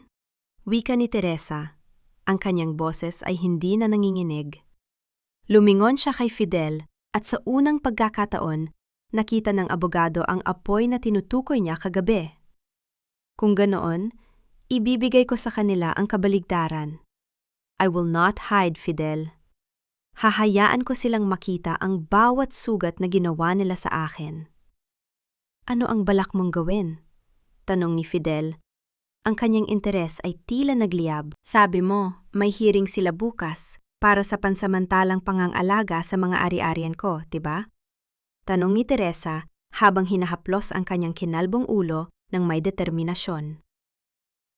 Wika ni Teresa. Ang kanyang boses ay hindi na nanginginig. Lumingon siya kay Fidel at sa unang pagkakataon, nakita ng abogado ang apoy na tinutukoy niya kagabi. Kung ganoon, ibibigay ko sa kanila ang kabaligtaran. I will not hide, Fidel. Hahayaan ko silang makita ang bawat sugat na ginawa nila sa akin. Ano ang balak mong gawin? Tanong ni Fidel. Ang kanyang interes ay tila nagliyab. Sabi mo, may hearing sila bukas para sa pansamantalang pangangalaga sa mga ari-arian ko, diba? Tanong ni Teresa habang hinahaplos ang kanyang kinalbong ulo ng may determinasyon.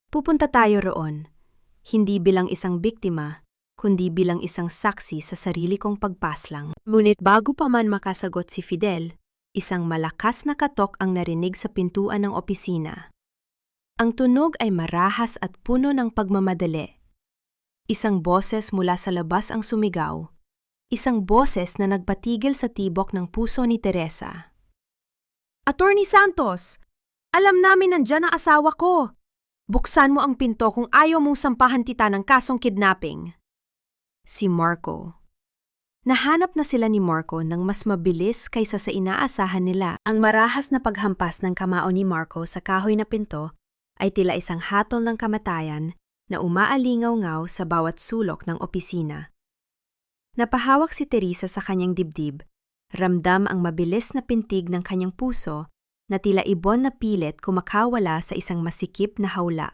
Pupunta tayo roon, hindi bilang isang biktima, kundi bilang isang saksi sa sarili kong pagpaslang. Ngunit bago pa man makasagot si Fidel, isang malakas na katok ang narinig sa pintuan ng opisina. Ang tunog ay marahas at puno ng pagmamadali. Isang boses mula sa labas ang sumigaw. Isang boses na nagpatigil sa tibok ng puso ni Teresa. Attorney Santos! Alam namin nandyan ang asawa ko! Buksan mo ang pinto kung ayaw mong sampahan tita ng kasong kidnapping. Si Marco. Nahanap na sila ni Marco ng mas mabilis kaysa sa inaasahan nila. Ang marahas na paghampas ng kamao ni Marco sa kahoy na pinto ay tila isang hatol ng kamatayan na umaalingaw-ngaw sa bawat sulok ng opisina. Napahawak si Teresa sa kanyang dibdib, ramdam ang mabilis na pintig ng kanyang puso na tila ibon na pilit kumakawala sa isang masikip na hawla.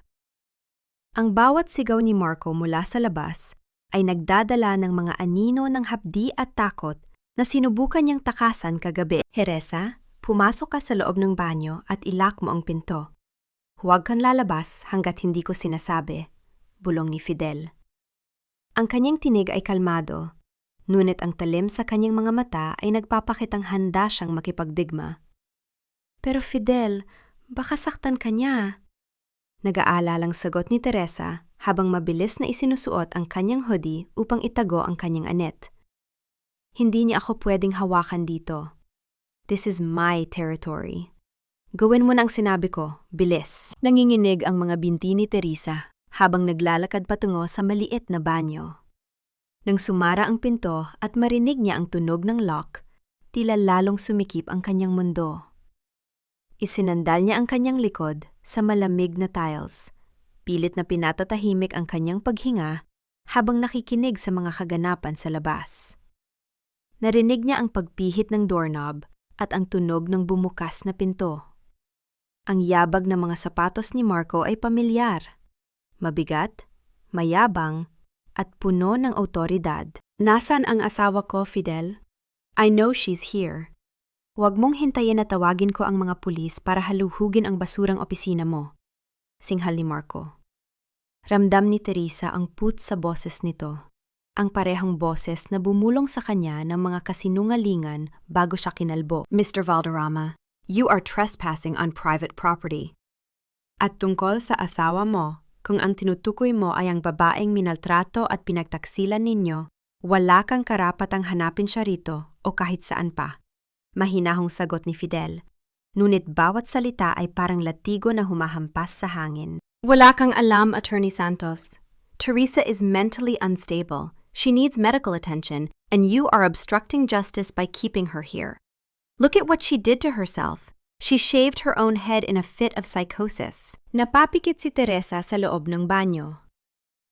Ang bawat sigaw ni Marco mula sa labas ay nagdadala ng mga anino ng hapdi at takot na sinubukan niyang takasan kagabi. Teresa, pumasok ka sa loob ng banyo at ilak mo ang pinto. Huwag kang lalabas hanggat hindi ko sinasabi, bulong ni Fidel. Ang kanyang tinig ay kalmado, ngunit ang talim sa kanyang mga mata ay nagpapakitang handa siyang makipagdigma. Pero Fidel, baka saktan ka niya. Nag-aalalang sagot ni Teresa habang mabilis na isinusuot ang kanyang hoodie upang itago ang kanyang anet. Hindi niya ako pwedeng hawakan dito. This is my territory. Gawin mo na ang sinabi ko, bilis. Nanginginig ang mga binti ni Teresa habang naglalakad patungo sa maliit na banyo. Nang sumara ang pinto at marinig niya ang tunog ng lock, tila lalong sumikip ang kanyang mundo. Isinandal niya ang kanyang likod sa malamig na tiles. Pilit na pinatatahimik ang kanyang paghinga habang nakikinig sa mga kaganapan sa labas. Narinig niya ang pagpihit ng doorknob at ang tunog ng bumukas na pinto. Ang yabag ng mga sapatos ni Marco ay pamilyar. Mabigat, mayabang, at puno ng awtoridad. Nasaan ang asawa ko, Fidel? I know she's here. Huwag mong hintayin na tawagin ko ang mga pulis para haluhugin ang basurang opisina mo. Singhal ni Marco. Ramdam ni Teresa ang put sa boses nito. Ang parehong boses na bumulong sa kanya ng mga kasinungalingan bago siya kinalbo. Mr. Valderrama, you are trespassing on private property. At tungkol sa asawa mo, kung ang tinutukoy mo ay ang babaeng minaltrato at pinagtaksilan ninyo, wala kang karapatang hanapin siya rito o kahit saan pa. Mahinahong sagot ni Fidel. Ngunit bawat salita ay parang latigo na humahampas sa hangin. Wala kang alam, Attorney Santos. Teresa is mentally unstable. She needs medical attention, and you are obstructing justice by keeping her here. Look at what she did to herself. She shaved her own head in a fit of psychosis. Napapikit si Teresa sa loob ng banyo.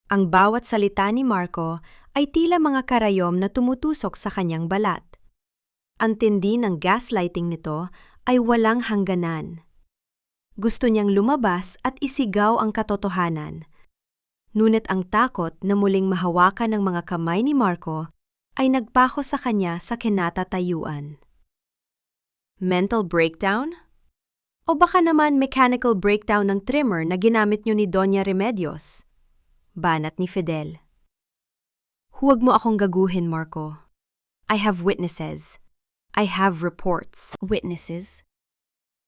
Ang bawat salita ni Marco ay tila mga karayom na tumutusok sa kanyang balat. Ang tindi ng gaslighting nito ay walang hangganan. Gusto niyang lumabas at isigaw ang katotohanan. Ngunit ang takot na muling mahawakan ng mga kamay ni Marco ay nagpako sa kanya sa kinatatayuan. Mental breakdown? O baka naman mechanical breakdown ng trimmer na ginamit niyo ni Doña Remedios? Banat ni Fidel. Huwag mo akong gaguhin, Marco. I have witnesses. I have reports. Witnesses?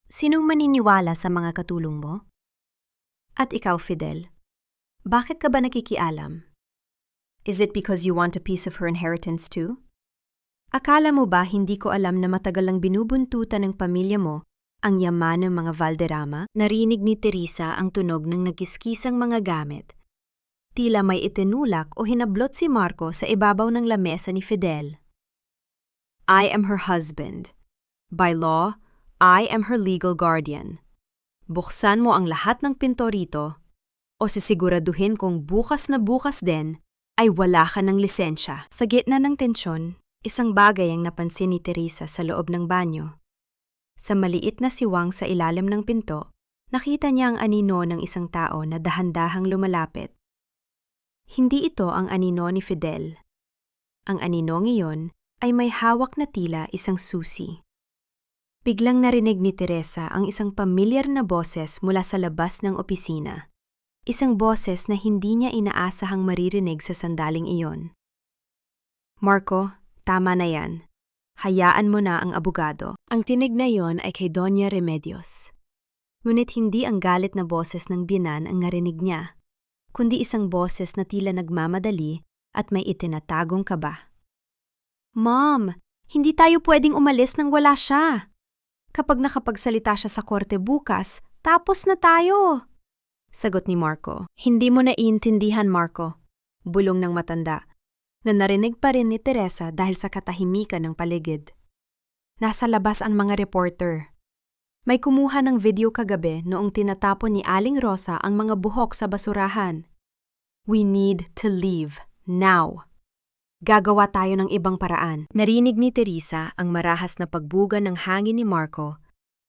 Sinong maniniwala sa mga katulong mo? At ikaw, Fidel, bakit ka ba nakikialam? Is it because you want a piece of her inheritance too? Akala mo ba hindi ko alam na matagal lang binubuntutan ng pamilya mo ang yaman ng mga Valderrama? Narinig ni Teresa ang tunog ng nagkiskisang mga gamit. Tila may itinulak o hinablot si Marco sa ibabaw ng lamesa ni Fidel. I am her husband. By law, I am her legal guardian. Buksan mo ang lahat ng pinto rito o sisiguraduhin kung bukas na bukas din ay wala ka ng lisensya. Sa gitna ng tensyon, isang bagay ang napansin ni Teresa sa loob ng banyo. Sa maliit na siwang sa ilalim ng pinto, nakita niya ang anino ng isang tao na dahan-dahang lumalapit. Hindi ito ang anino ni Fidel. Ang anino ngayon ay may hawak na tila isang susi. Biglang narinig ni Teresa ang isang pamilyar na boses mula sa labas ng opisina. Isang boses na hindi niya inaasahang maririnig sa sandaling iyon. Marco, tama na yan. Hayaan mo na ang abogado. Ang tinig na yon ay kay Doña Remedios. Ngunit hindi ang galit na boses ng binan ang narinig niya, kundi isang boses na tila nagmamadali at may itinatagong kaba. Mom, hindi tayo pwedeng umalis nang wala siya. Kapag nakapagsalita siya sa korte bukas, tapos na tayo. Sagot ni Marco. Hindi mo naiintindihan, Marco. Bulong ng matanda, na narinig pa rin ni Teresa dahil sa katahimikan ng paligid. Nasa labas ang mga reporter. May kumuha ng video kagabi noong tinatapon ni Aling Rosa ang mga buhok sa basurahan. We need to leave, now. Gagawa tayo ng ibang paraan. Narinig ni Teresa ang marahas na pagbuga ng hangin ni Marco,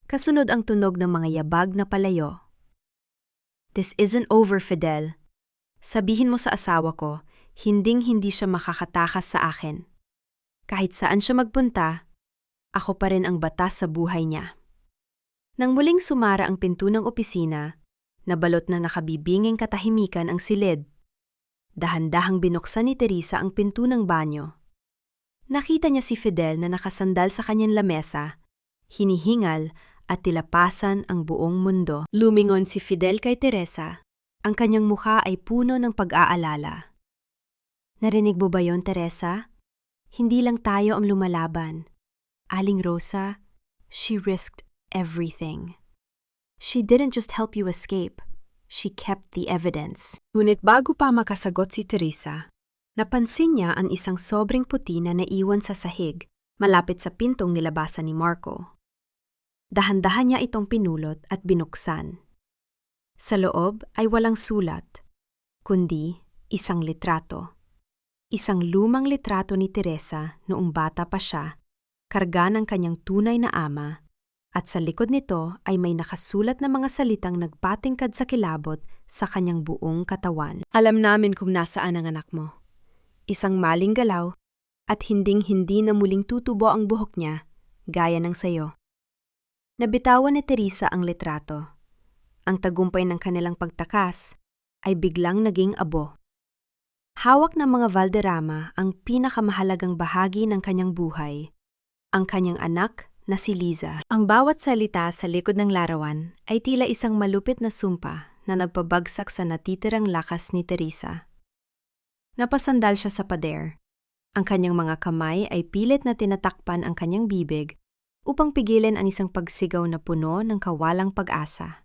kasunod ang tunog ng mga yabag na palayo. This isn't over, Fidel. Sabihin mo sa asawa ko, hinding-hindi siya makakatakas sa akin. Kahit saan siya magpunta, ako pa rin ang batas sa buhay niya. Nang muling sumara ang pinto ng opisina, nabalot na nakabibinging katahimikan ang silid. Dahan-dahang binuksan ni Teresa ang pinto ng banyo. Nakita niya si Fidel na nakasandal sa kanyang lamesa, hinihingal at tilapasan ang buong mundo. Lumingon si Fidel kay Teresa. Ang kanyang mukha ay puno ng pag-aalala. Narinig mo ba yon, Teresa? Hindi lang tayo ang lumalaban. Aling Rosa, she risked everything. She didn't just help you escape. She kept the evidence. Ngunit bago pa makasagot si Teresa, Napansin niya ang isang sobrang puti na naiwan sa sahig, malapit sa pintong nilabasan ni Marco. Dahan-dahan niya itong pinulot at binuksan. Sa loob ay walang sulat, kundi isang litrato. Isang lumang litrato ni Teresa noong bata pa siya, karga ng kanyang tunay na ama, at sa likod nito ay may nakasulat na mga salitang nagpatingkad sa kilabot sa kanyang buong katawan. Alam namin kung nasaan ang anak mo. Isang maling galaw at hinding-hindi na muling tutubo ang buhok niya, gaya ng sayo. Nabitawan ni Teresa ang litrato. Ang tagumpay ng kanilang pagtakas ay biglang naging abo. Hawak ng mga Valderrama ang pinakamahalagang bahagi ng kanyang buhay, ang kanyang anak na si Liza. Ang bawat salita sa likod ng larawan ay tila isang malupit na sumpa na nagpabagsak sa natitirang lakas ni Teresa. Napasandal siya sa pader. Ang kanyang mga kamay ay pilit na tinatakpan ang kanyang bibig upang pigilan ang isang pagsigaw na puno ng kawalang pag-asa.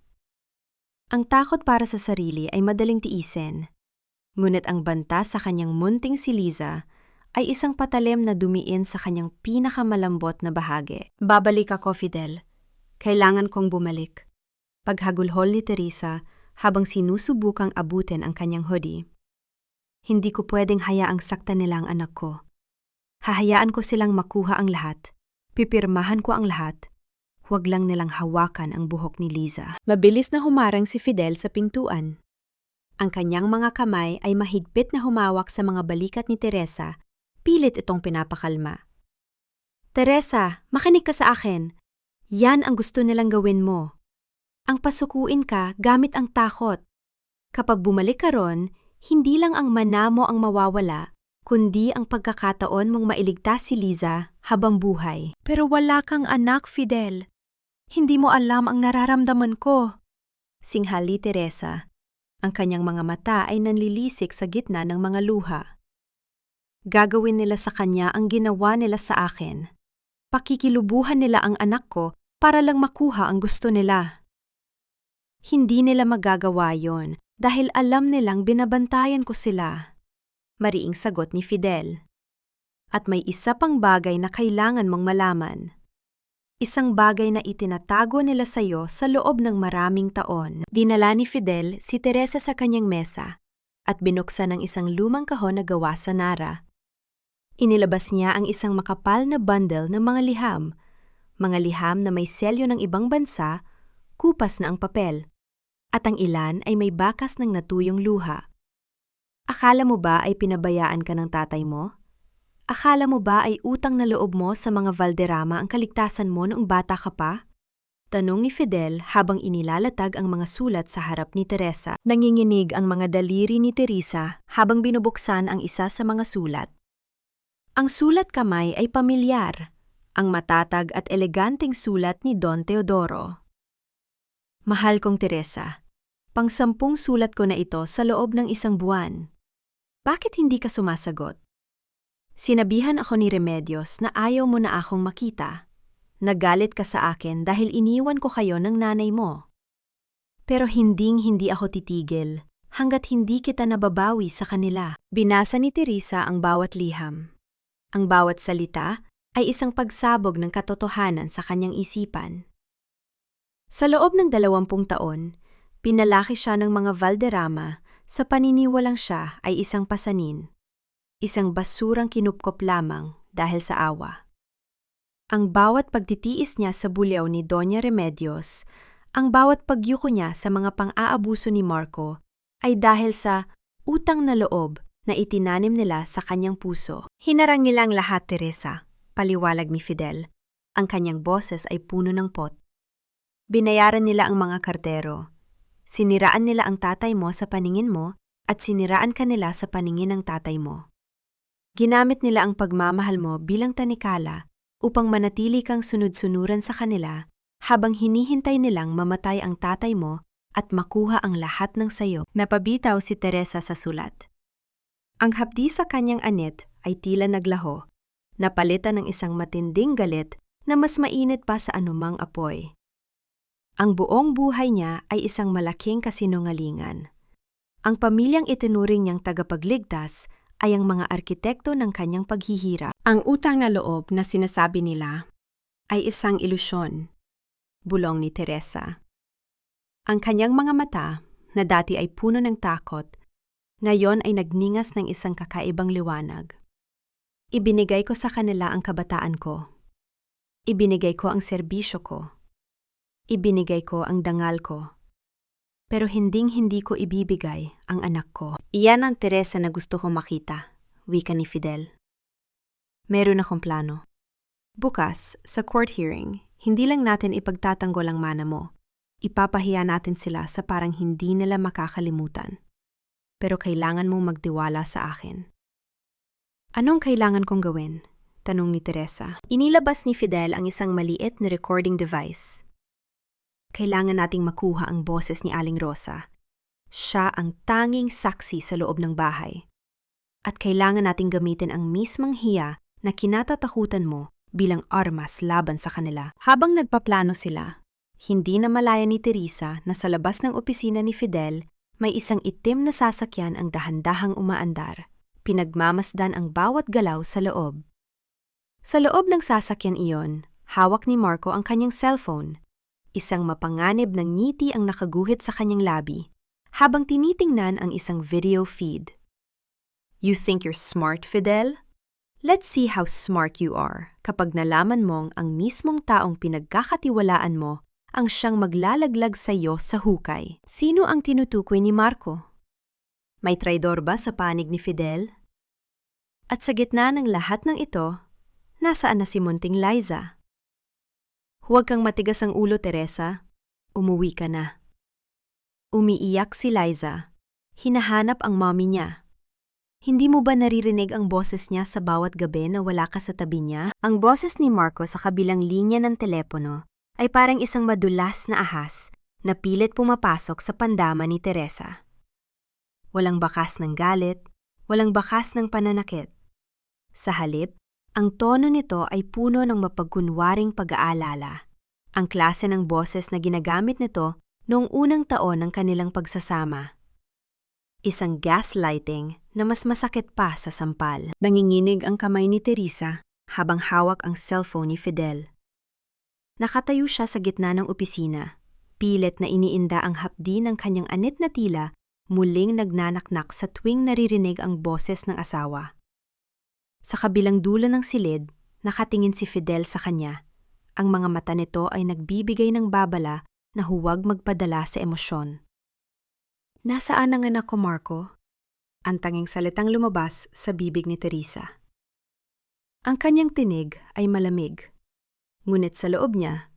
Ang takot para sa sarili ay madaling tiisin, ngunit ang banta sa kanyang munting si Liza ay isang patalim na dumiin sa kanyang pinakamalambot na bahagi. Babalik ako, Fidel. Kailangan kong bumalik. Paghagulhol ni Teresa habang sinusubukang abutin ang kanyang hoodie. Hindi ko pwedeng hayaang saktan nila ang anak ko. Hahayaan ko silang makuha ang lahat. Pipirmahan ko ang lahat. Huwag lang nilang hawakan ang buhok ni Liza. Mabilis na humarang si Fidel sa pintuan. Ang kanyang mga kamay ay mahigpit na humawak sa mga balikat ni Teresa. Pilit itong pinapakalma. Teresa, makinig ka sa akin. Yan ang gusto nilang gawin mo. Ang pasukuin ka gamit ang takot. Kapag bumalik ka ron, hindi lang ang mana mo ang mawawala, kundi ang pagkakataon mong mailigtas si Liza habang buhay. Pero wala kang anak, Fidel. Hindi mo alam ang nararamdaman ko. Singhali Teresa. Ang kanyang mga mata ay nanlilisik sa gitna ng mga luha. Gagawin nila sa kanya ang ginawa nila sa akin. Pakikilubuhan nila ang anak ko para lang makuha ang gusto nila. Hindi nila magagawa yon dahil alam nilang binabantayan ko sila. Mariing sagot ni Fidel. At may isa pang bagay na kailangan mong malaman. Isang bagay na itinatago nila sa iyo sa loob ng maraming taon. Dinala ni Fidel si Teresa sa kanyang mesa at binuksan ang isang lumang kahon na gawa sa Nara. Inilabas niya ang isang makapal na bundle ng mga liham na may selyo ng ibang bansa, kupas na ang papel, at ang ilan ay may bakas ng natuyong luha. Akala mo ba ay pinabayaan ka ng tatay mo? Akala mo ba ay utang na loob mo sa mga Valderrama ang kaligtasan mo noong bata ka pa? Tanong ni Fidel habang inilalatag ang mga sulat sa harap ni Teresa. Nanginginig ang mga daliri ni Teresa habang binubuksan ang isa sa mga sulat. Ang sulat kamay ay pamilyar, ang matatag at eleganteng sulat ni Don Teodoro. Mahal kong Teresa, pang-10 sulat ko na ito sa loob ng 1 buwan. Bakit hindi ka sumasagot? Sinabihan ako ni Remedios na ayaw mo na akong makita. Nagalit ka sa akin dahil iniwan ko kayo ng nanay mo. Pero hindi ako titigil hanggat hindi kita nababawi sa kanila. Binasa ni Teresa ang bawat liham. Ang bawat salita ay isang pagsabog ng katotohanan sa kanyang isipan. Sa loob ng 20 taon, pinalaki siya ng mga Valderrama sa paniniwalang siya ay isang pasanin, isang basurang kinupkop lamang dahil sa awa. Ang bawat pagtitiis niya sa bulyaw ni Doña Remedios, ang bawat pagyuko niya sa mga pang-aabuso ni Marco ay dahil sa utang na loob na itinanim nila sa kanyang puso. Hinarang nila ang lahat, Teresa, paliwalag ni Fidel. Ang kanyang boses ay puno ng pot. Binayaran nila ang mga kartero. Siniraan nila ang tatay mo sa paningin mo at siniraan ka nila sa paningin ng tatay mo. Ginamit nila ang pagmamahal mo bilang tanikala upang manatili kang sunod-sunuran sa kanila habang hinihintay nilang mamatay ang tatay mo at makuha ang lahat ng sayo. Napabitaw si Teresa sa sulat. Ang hapdi sa kanyang anit ay tila naglaho, napalitan ng isang matinding galit na mas mainit pa sa anumang apoy. Ang buong buhay niya ay isang malaking kasinungalingan. Ang pamilyang itinuring niyang tagapagligtas ay ang mga arkitekto ng kanyang paghihirap. Ang utang na loob na sinasabi nila ay isang ilusyon, bulong ni Teresa. Ang kanyang mga mata, na dati ay puno ng takot, ngayon ay nagningas ng isang kakaibang liwanag. Ibinigay ko sa kanila ang kabataan ko. Ibinigay ko ang serbisyo ko. Ibinigay ko ang dangal ko. Pero hinding-hindi ko ibibigay ang anak ko. Iyan ang Teresa na gusto kong makita, wika ni Fidel. Meron akong plano. Bukas, sa court hearing, hindi lang natin ipagtatanggol ang mana mo. Ipapahiya natin sila sa parang hindi nila makakalimutan. Pero kailangan mong magtiwala sa akin. Anong kailangan kong gawin? Tanong ni Teresa. Inilabas ni Fidel ang isang maliit na recording device. Kailangan nating makuha ang boses ni Aling Rosa. Siya ang tanging saksi sa loob ng bahay. At kailangan nating gamitin ang mismong hiya na kinatatakutan mo bilang armas laban sa kanila. Habang nagpaplano sila, hindi na malaya ni Teresa na sa labas ng opisina ni Fidel may isang itim na sasakyan ang dahan-dahang umaandar. Pinagmamasdan ang bawat galaw sa loob. Sa loob ng sasakyan iyon, hawak ni Marco ang kanyang cellphone. Isang mapanganib ng ngiti ang nakaguhit sa kanyang labi, habang tinitingnan ang isang video feed. You think you're smart, Fidel? Let's see how smart you are kapag nalaman mong ang mismong taong pinagkakatiwalaan mo ang siyang maglalaglag sa iyo sa hukay. Sino ang tinutukoy ni Marco? May traidor ba sa panig ni Fidel? At sa gitna ng lahat ng ito, nasaan na si Munting Liza? Huwag kang matigas ang ulo, Teresa. Umuwi ka na. Umiiyak si Liza. Hinahanap ang mommy niya. Hindi mo ba naririnig ang boses niya sa bawat gabi na wala ka sa tabi niya? Ang boses ni Marco sa kabilang linya ng telepono ay parang isang madulas na ahas na pilit pumapasok sa pandama ni Teresa. Walang bakas ng galit, walang bakas ng pananakit. Sa halip, ang tono nito ay puno ng mapagkunwaring pag-aalala. Ang klase ng boses na ginagamit nito noong unang taon ng kanilang pagsasama. Isang gaslighting na mas masakit pa sa sampal. Nanginginig ang kamay ni Teresa habang hawak ang cellphone ni Fidel. Nakatayo siya sa gitna ng opisina, pilit na iniinda ang hapdi ng kanyang anit na tila, muling nagnanaknak sa tuwing naririnig ang boses ng asawa. Sa kabilang dulo ng silid, nakatingin si Fidel sa kanya. Ang mga mata nito ay nagbibigay ng babala na huwag magpadala sa emosyon. Nasaan ang anak ko, Marco? Ang tanging salitang lumabas sa bibig ni Teresa. Ang kanyang tinig ay malamig. Ngunit sa loob niya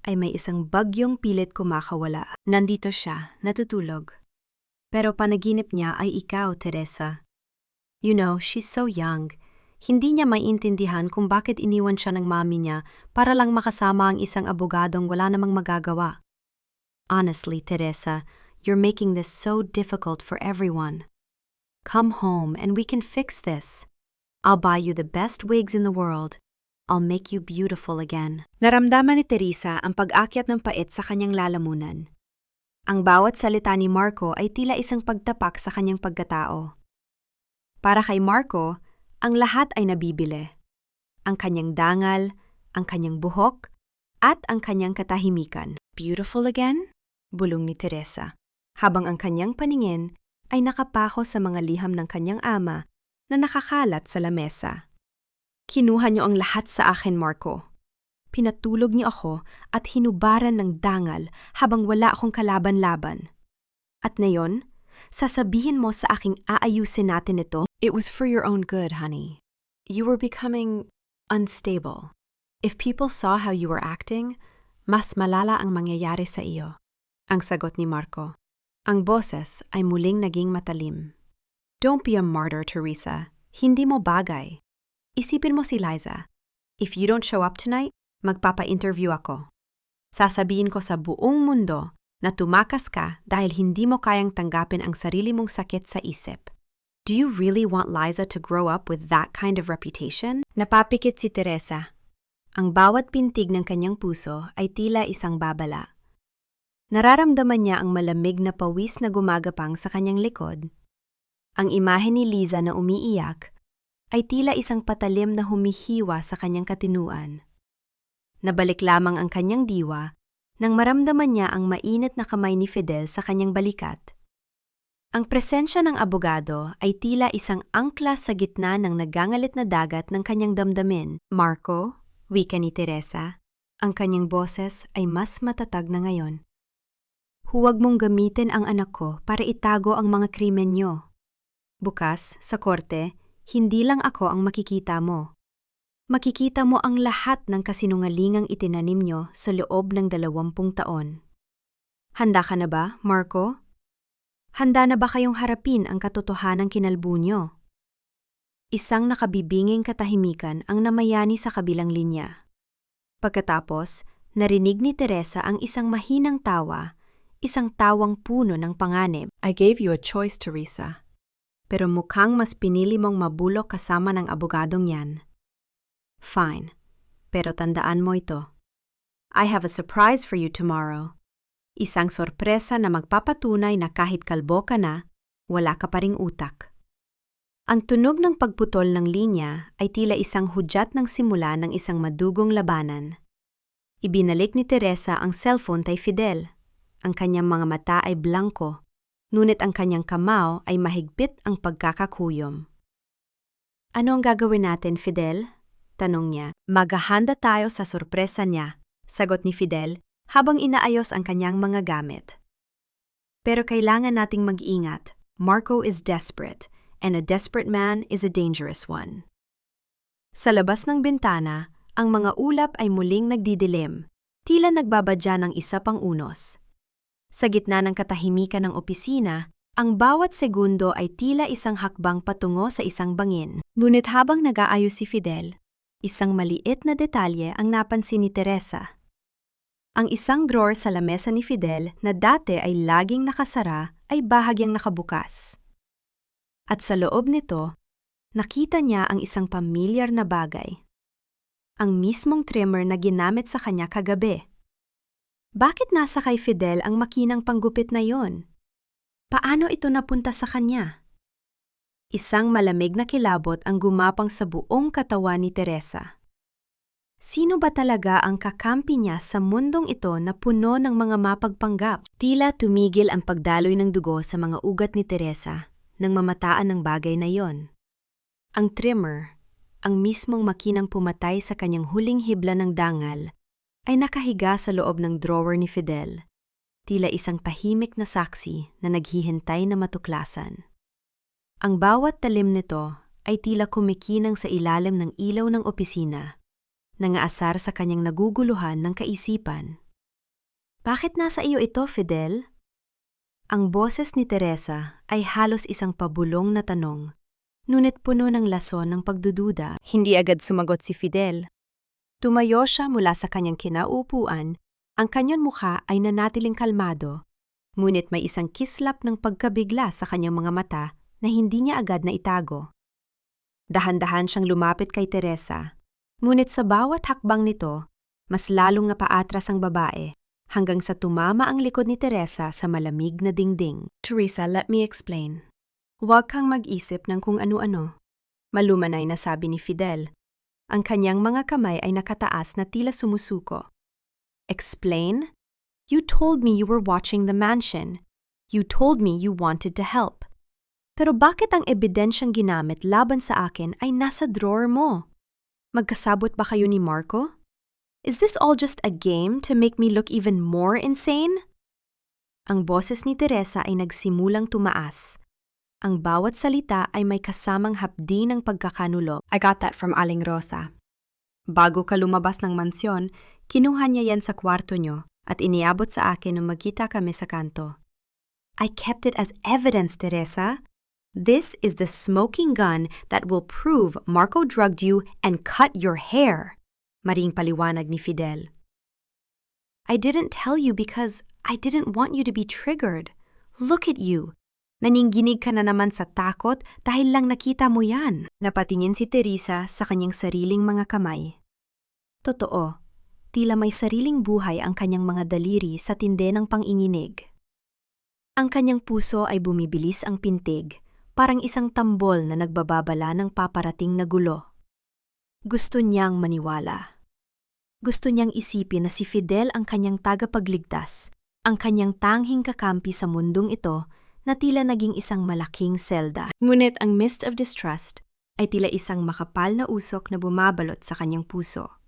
ay may isang bagyong pilit kumakawala. Nandito siya, natutulog. Pero panaginip niya ay ikaw, Teresa. You know, she's so young. Hindi niya maiintindihan kung bakit iniwan siya ng mami niya para lang makasama ang isang abogadong wala namang magagawa. Honestly, Teresa, you're making this so difficult for everyone. Come home and we can fix this. I'll buy you the best wigs in the world. I'll make you beautiful again. Naramdaman ni Teresa ang pag-akyat ng pait sa kanyang lalamunan. Ang bawat salita ni Marco ay tila isang pagtapak sa kanyang pagkatao. Para kay Marco, ang lahat ay nabibili. Ang kanyang dangal, ang kanyang buhok, at ang kanyang katahimikan. Beautiful again? Bulong ni Teresa, habang ang kanyang paningin ay nakapako sa mga liham ng kanyang ama na nakakalat sa lamesa. Kinuha niyo ang lahat sa akin, Marco. Pinatulog niyo ako at hinubaran ng dangal habang wala akong kalaban-laban. At ngayon, sasabihin mo sa aking aayusin natin ito? It was for your own good, honey. You were becoming unstable. If people saw how you were acting, mas malala ang mangyayari sa iyo. Ang sagot ni Marco. Ang boses ay muling naging matalim. Don't be a martyr, Teresa. Hindi mo bagay. Isipin mo si Liza. If you don't show up tonight, magpapa-interview ako. Sasabihin ko sa buong mundo na tumakas ka dahil hindi mo kayang tanggapin ang sarili mong sakit sa isip. Do you really want Liza to grow up with that kind of reputation? Napapikit si Teresa. Ang bawat pintig ng kanyang puso ay tila isang babala. Nararamdaman niya ang malamig na pawis na gumagapang sa kanyang likod. Ang imahe ni Liza na umiiyak ay tila isang patalim na humihiwa sa kanyang katinuan. Nabalik lamang ang kanyang diwa nang maramdaman niya ang mainit na kamay ni Fidel sa kanyang balikat. Ang presensya ng abogado ay tila isang angkla sa gitna ng nagangalit na dagat ng kanyang damdamin. Marco, wika ni Teresa, ang kanyang boses ay mas matatag na ngayon. Huwag mong gamitin ang anak ko para itago ang mga krimen niyo. Bukas, sa korte, hindi lang ako ang makikita mo. Makikita mo ang lahat ng kasinungalingang itinanim niyo sa loob ng 20 taon. Handa ka na ba, Marco? Handa na ba kayong harapin ang katotohanang kinalbo niyo? Isang nakabibinging katahimikan ang namayani sa kabilang linya. Pagkatapos, narinig ni Teresa ang isang mahinang tawa, isang tawang puno ng panganib. I gave you a choice, Teresa. Pero mukhang mas pinili mong mabulok kasama ng abogadong yan. Fine, pero tandaan mo ito. I have a surprise for you tomorrow. Isang sorpresa na magpapatunay na kahit kalbo ka na, wala ka pa ring utak. Ang tunog ng pagputol ng linya ay tila isang hudyat ng simula ng isang madugong labanan. Ibinalik ni Teresa ang cellphone kay Fidel. Ang kanyang mga mata ay blanko, ngunit ang kanyang kamao ay mahigpit ang pagkakakuyom. Ano ang gagawin natin, Fidel? Tanong niya. Maghahanda tayo sa sorpresa niya, sagot ni Fidel habang inaayos ang kanyang mga gamit. Pero kailangan nating mag-ingat. Marco is desperate, and a desperate man is a dangerous one. Sa labas ng bintana, ang mga ulap ay muling nagdidilim, tila nagbabadya ng isa pang unos. Sa gitna ng katahimikan ng opisina, ang bawat segundo ay tila isang hakbang patungo sa isang bangin. Ngunit habang nag-aayos si Fidel, isang maliit na detalye ang napansin ni Teresa. Ang isang drawer sa lamesa ni Fidel na dati ay laging nakasara ay bahagyang nakabukas. At sa loob nito, nakita niya ang isang pamilyar na bagay. Ang mismong trimmer na ginamit sa kanya kagabi. Bakit nasa kay Fidel ang makinang panggupit na yon? Paano ito napunta sa kanya? Isang malamig na kilabot ang gumapang sa buong katawan ni Teresa. Sino ba talaga ang kakampi niya sa mundong ito na puno ng mga mapagpanggap? Tila tumigil ang pagdaloy ng dugo sa mga ugat ni Teresa nang mamataan ng bagay na yon. Ang trimmer, ang mismong makinang pumatay sa kanyang huling hibla ng dangal, ay nakahiga sa loob ng drawer ni Fidel, tila isang tahimik na saksi na naghihintay na matuklasan. Ang bawat talim nito ay tila kumikinang sa ilalim ng ilaw ng opisina, nangaasar sa kanyang naguguluhan ng kaisipan. Bakit nasa iyo ito, Fidel? Ang boses ni Teresa ay halos isang pabulong na tanong, ngunit puno ng lason ng pagdududa. Hindi agad sumagot si Fidel. Tumayo siya mula sa kanyang kinauupuan, ang kanyang mukha ay nanatiling kalmado, ngunit may isang kislap ng pagkabigla sa kanyang mga mata na hindi niya agad na itago. Dahan-dahan siyang lumapit kay Teresa, ngunit sa bawat hakbang nito, mas lalong napaatras ang babae, hanggang sa tumama ang likod ni Teresa sa malamig na dingding. Teresa, let me explain. Huwag kang mag-isip ng kung ano-ano. Malumanay na sabi ni Fidel. Ang kanyang mga kamay ay nakataas na tila sumusuko. Explain? You told me you were watching the mansion. You told me you wanted to help. Pero bakit ang ebidensyang ginamit laban sa akin ay nasa drawer mo? Magkasabot ba kayo ni Marco? Is this all just a game to make me look even more insane? Ang boses ni Teresa ay nagsimulang tumaas. Ang bawat salita ay may kasamang hapdi ng pagkakanulo. I got that from Aling Rosa. Bago ka lumabas ng mansyon, kinuha niya yan sa kwarto niyo at iniabot sa akin nung magkita kami sa kanto. I kept it as evidence, Teresa. This is the smoking gun that will prove Marco drugged you and cut your hair, maring paliwanag ni Fidel. I didn't tell you because I didn't want you to be triggered. Look at you. Naninginig ka na naman sa takot dahil lang nakita mo yan. Napatingin si Teresa sa kanyang sariling mga kamay. Totoo, tila may sariling buhay ang kanyang mga daliri sa tinde ng panginginig. Ang kanyang puso ay bumibilis ang pintig, parang isang tambol na nagbababala ng paparating na gulo. Gusto niyang maniwala. Gusto niyang isipin na si Fidel ang kanyang tagapagligtas, ang kanyang tanghing kakampi sa mundong ito na tila naging isang malaking selda. Ngunit ang mist of distrust ay tila isang makapal na usok na bumabalot sa kanyang puso.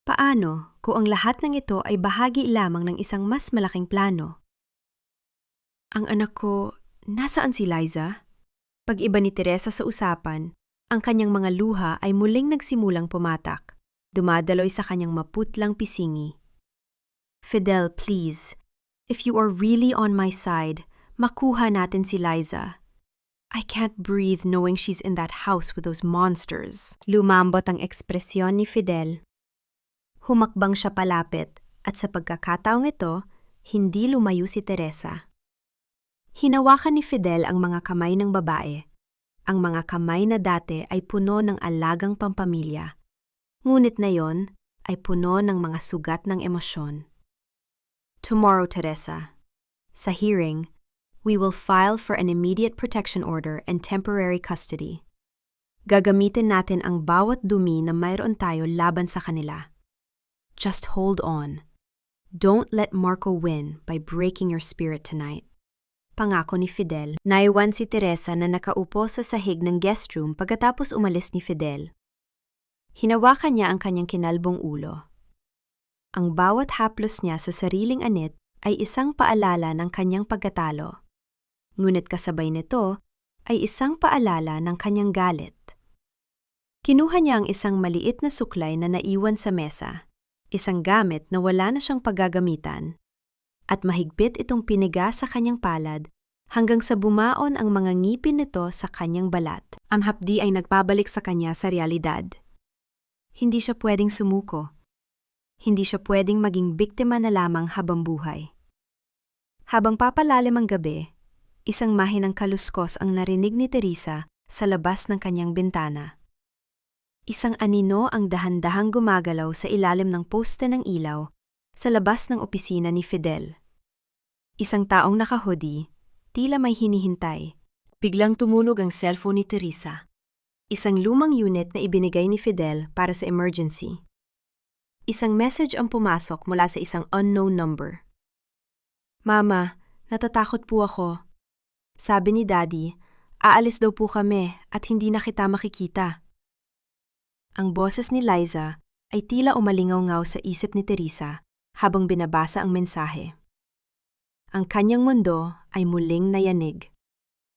Paano kung ang lahat ng ito ay bahagi lamang ng isang mas malaking plano? Ang anak ko, nasaan si Liza? Pag-iba ni Teresa sa usapan, ang kanyang mga luha ay muling nagsimulang pumatak, dumadaloy sa kanyang maputlang pisingi. Fidel, please, if you are really on my side, makuha natin si Liza. I can't breathe knowing she's in that house with those monsters. Lumambot ang ekspresyon ni Fidel. Humakbang siya palapit at sa pagkakataong ito, hindi lumayo si Teresa. Hinawakan ni Fidel ang mga kamay ng babae. Ang mga kamay na dati ay puno ng alagang pampamilya. Ngunit na yon ay puno ng mga sugat ng emosyon. Tomorrow, Teresa. Sa hearing, we will file for an immediate protection order and temporary custody. Gagamitin natin ang bawat dumi na mayroon tayo laban sa kanila. Just hold on. Don't let Marco win by breaking your spirit tonight. Pangako ni Fidel. Naiwan si Teresa na nakaupo sa sahig ng guest room pagkatapos umalis ni Fidel. Hinawakan niya ang kanyang kinalbong ulo. Ang bawat haplos niya sa sariling anit ay isang paalala ng kanyang pagkatalo. Ngunit kasabay nito ay isang paalala ng kanyang galit. Kinuha niya ang isang maliit na suklay na naiwan sa mesa. Isang gamit na wala na siyang paggagamitan, at mahigpit itong piniga sa kanyang palad hanggang sa bumaon ang mga ngipin nito sa kanyang balat. Ang hapdi ay nagpabalik sa kanya sa realidad. Hindi siya pwedeng sumuko. Hindi siya pwedeng maging biktima na lamang habang buhay. Habang papalalim ang gabi, isang mahinang kaluskos ang narinig ni Teresa sa labas ng kanyang bintana. Isang anino ang dahan-dahang gumagalaw sa ilalim ng poste ng ilaw sa labas ng opisina ni Fidel. Isang taong naka-hoodie, tila may hinihintay. Biglang tumunog ang cellphone ni Teresa. Isang lumang unit na ibinigay ni Fidel para sa emergency. Isang message ang pumasok mula sa isang unknown number. Mama, natatakot po ako. Sabi ni Daddy, aalis daw po kami at hindi na kita makikita. Ang boses ni Liza ay tila umalingaw-ngaw sa isip ni Teresa habang binabasa ang mensahe. Ang kanyang mundo ay muling nayanig.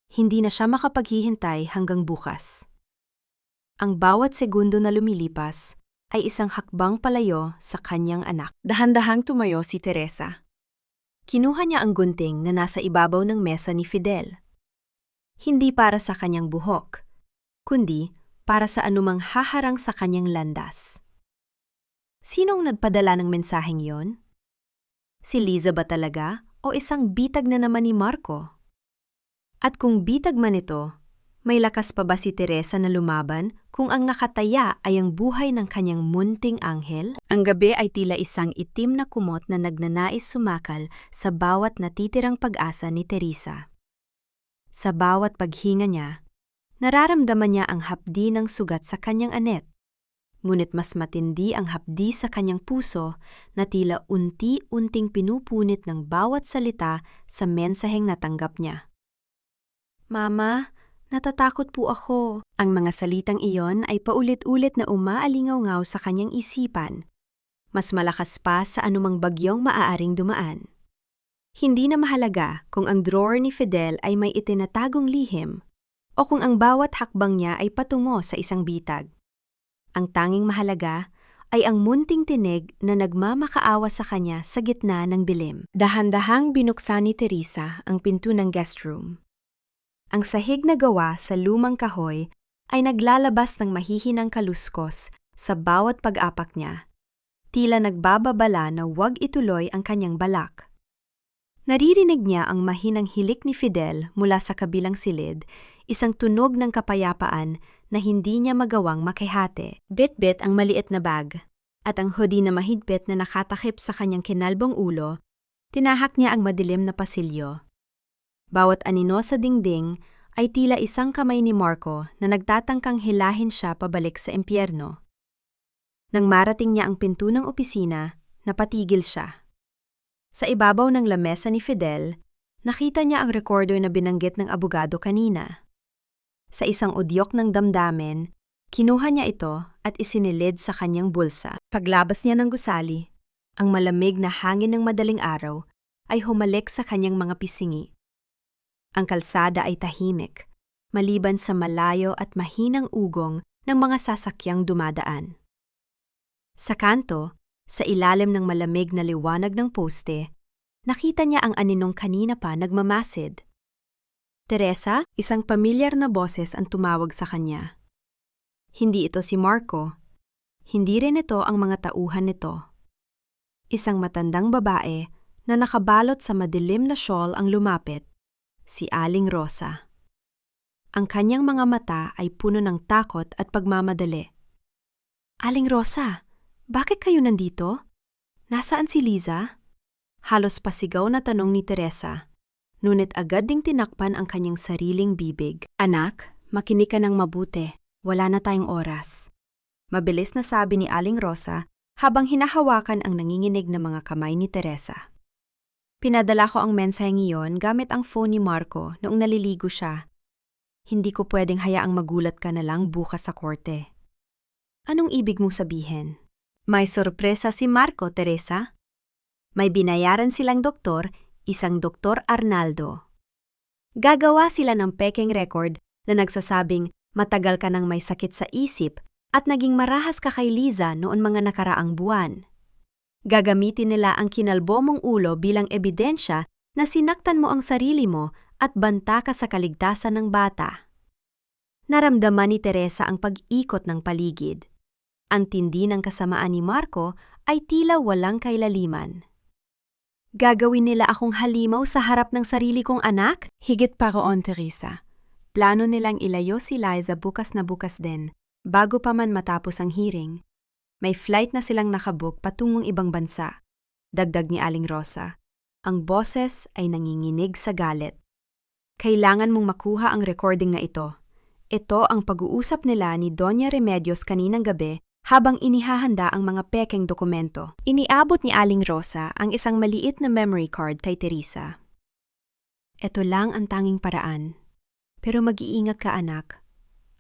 Hindi na siya makapaghihintay hanggang bukas. Ang bawat segundo na lumilipas ay isang hakbang palayo sa kanyang anak. Dahan-dahang tumayo si Teresa. Kinuha niya ang gunting na nasa ibabaw ng mesa ni Fidel. Hindi para sa kanyang buhok, kundi para sa anumang haharang sa kanyang landas. Sinong nagpadala ng mensaheng yon? Si Liza ba talaga o isang bitag na naman ni Marco? At kung bitag man ito, may lakas pa ba si Teresa na lumaban kung ang nakataya ay ang buhay ng kanyang munting anghel? Ang gabi ay tila isang itim na kumot na nagnanais sumakal sa bawat natitirang pag-asa ni Teresa. Sa bawat paghinga niya, nararamdaman niya ang hapdi ng sugat sa kanyang anet. Ngunit mas matindi ang hapdi sa kanyang puso na tila unti-unting pinupunit ng bawat salita sa mensaheng natanggap niya. Mama, natatakot po ako. Ang mga salitang iyon ay paulit-ulit na umaalingaw-ngaw sa kanyang isipan. Mas malakas pa sa anumang bagyong maaaring dumaan. Hindi na mahalaga kung ang drawer ni Fidel ay may itinatagong lihim o kung ang bawat hakbang niya ay patungo sa isang bitag. Ang tanging mahalaga ay ang munting tinig na nagmamakaawa sa kanya sa gitna ng bilim. Dahan-dahang binuksan ni Teresa ang pinto ng guest room. Ang sahig na gawa sa lumang kahoy ay naglalabas ng mahihinang kaluskos sa bawat pag-apak niya. Tila nagbababala na huwag ituloy ang kanyang balak. Naririnig niya ang mahinang hilik ni Fidel mula sa kabilang silid, isang tunog ng kapayapaan na hindi niya magawang makihate. Bit-bit ang maliit na bag, at ang hoodie na mahigpit na nakatakip sa kanyang kinalbong ulo, tinahak niya ang madilim na pasilyo. Bawat anino sa dingding ay tila isang kamay ni Marco na nagtatangkang hilahin siya pabalik sa impyerno. Nang marating niya ang pinto ng opisina, napatigil siya. Sa ibabaw ng lamesa ni Fidel, nakita niya ang recorder na binanggit ng abogado kanina. Sa isang udyok ng damdamin, kinuha niya ito at isinilid sa kanyang bulsa. Paglabas niya ng gusali, ang malamig na hangin ng madaling araw ay humalik sa kanyang mga pisingi. Ang kalsada ay tahimik, maliban sa malayo at mahinang ugong ng mga sasakyang dumadaan. Sa kanto, sa ilalim ng malamig na liwanag ng poste, nakita niya ang aninong kanina pa nagmamasid. Teresa, isang pamilyar na boses ang tumawag sa kanya. Hindi ito si Marco. Hindi rin ito ang mga tauhan nito. Isang matandang babae na nakabalot sa madilim na shawl ang lumapit, si Aling Rosa. Ang kanyang mga mata ay puno ng takot at pagmamadali. Aling Rosa, bakit kayo nandito? Nasaan si Liza? Halos pasigaw na tanong ni Teresa, ngunit agad ding tinakpan ang kanyang sariling bibig. Anak, makinig ka ng mabuti. Wala na tayong oras. Mabilis na sabi ni Aling Rosa habang hinahawakan ang nanginginig na mga kamay ni Teresa. Pinadala ko ang mensaheng iyon gamit ang phone ni Marco noong naliligo siya. Hindi ko pwedeng hayaang magulat ka na lang bukas sa korte. Anong ibig mong sabihin? May sorpresa si Marco, Teresa. May binayaran silang doktor, isang Dr. Arnaldo. Gagawa sila ng pekeng record na nagsasabing matagal ka nang may sakit sa isip at naging marahas ka kay Liza noon mga nakaraang buwan. Gagamitin nila ang kinalbo mong ulo bilang ebidensya na sinaktan mo ang sarili mo at banta ka sa kaligtasan ng bata. Naramdaman ni Teresa ang pag-ikot ng paligid. Ang tindi ng kasamaan ni Marco ay tila walang kailaliman. Gagawin nila akong halimaw sa harap ng sarili kong anak? Higit pa roon, Teresa. Plano nilang ilayo si Liza bukas na bukas din, bago pa man matapos ang hearing. May flight na silang nakabook patungong ibang bansa. Dagdag ni Aling Rosa. Ang boses ay nanginginig sa galit. Kailangan mong makuha ang recording na ito. Ito ang pag-uusap nila ni Doña Remedios kaninang gabi habang inihahanda ang mga pekeng dokumento. Iniabot ni Aling Rosa ang isang maliit na memory card kay Teresa. Ito lang ang tanging paraan. Pero mag-iingat ka, anak.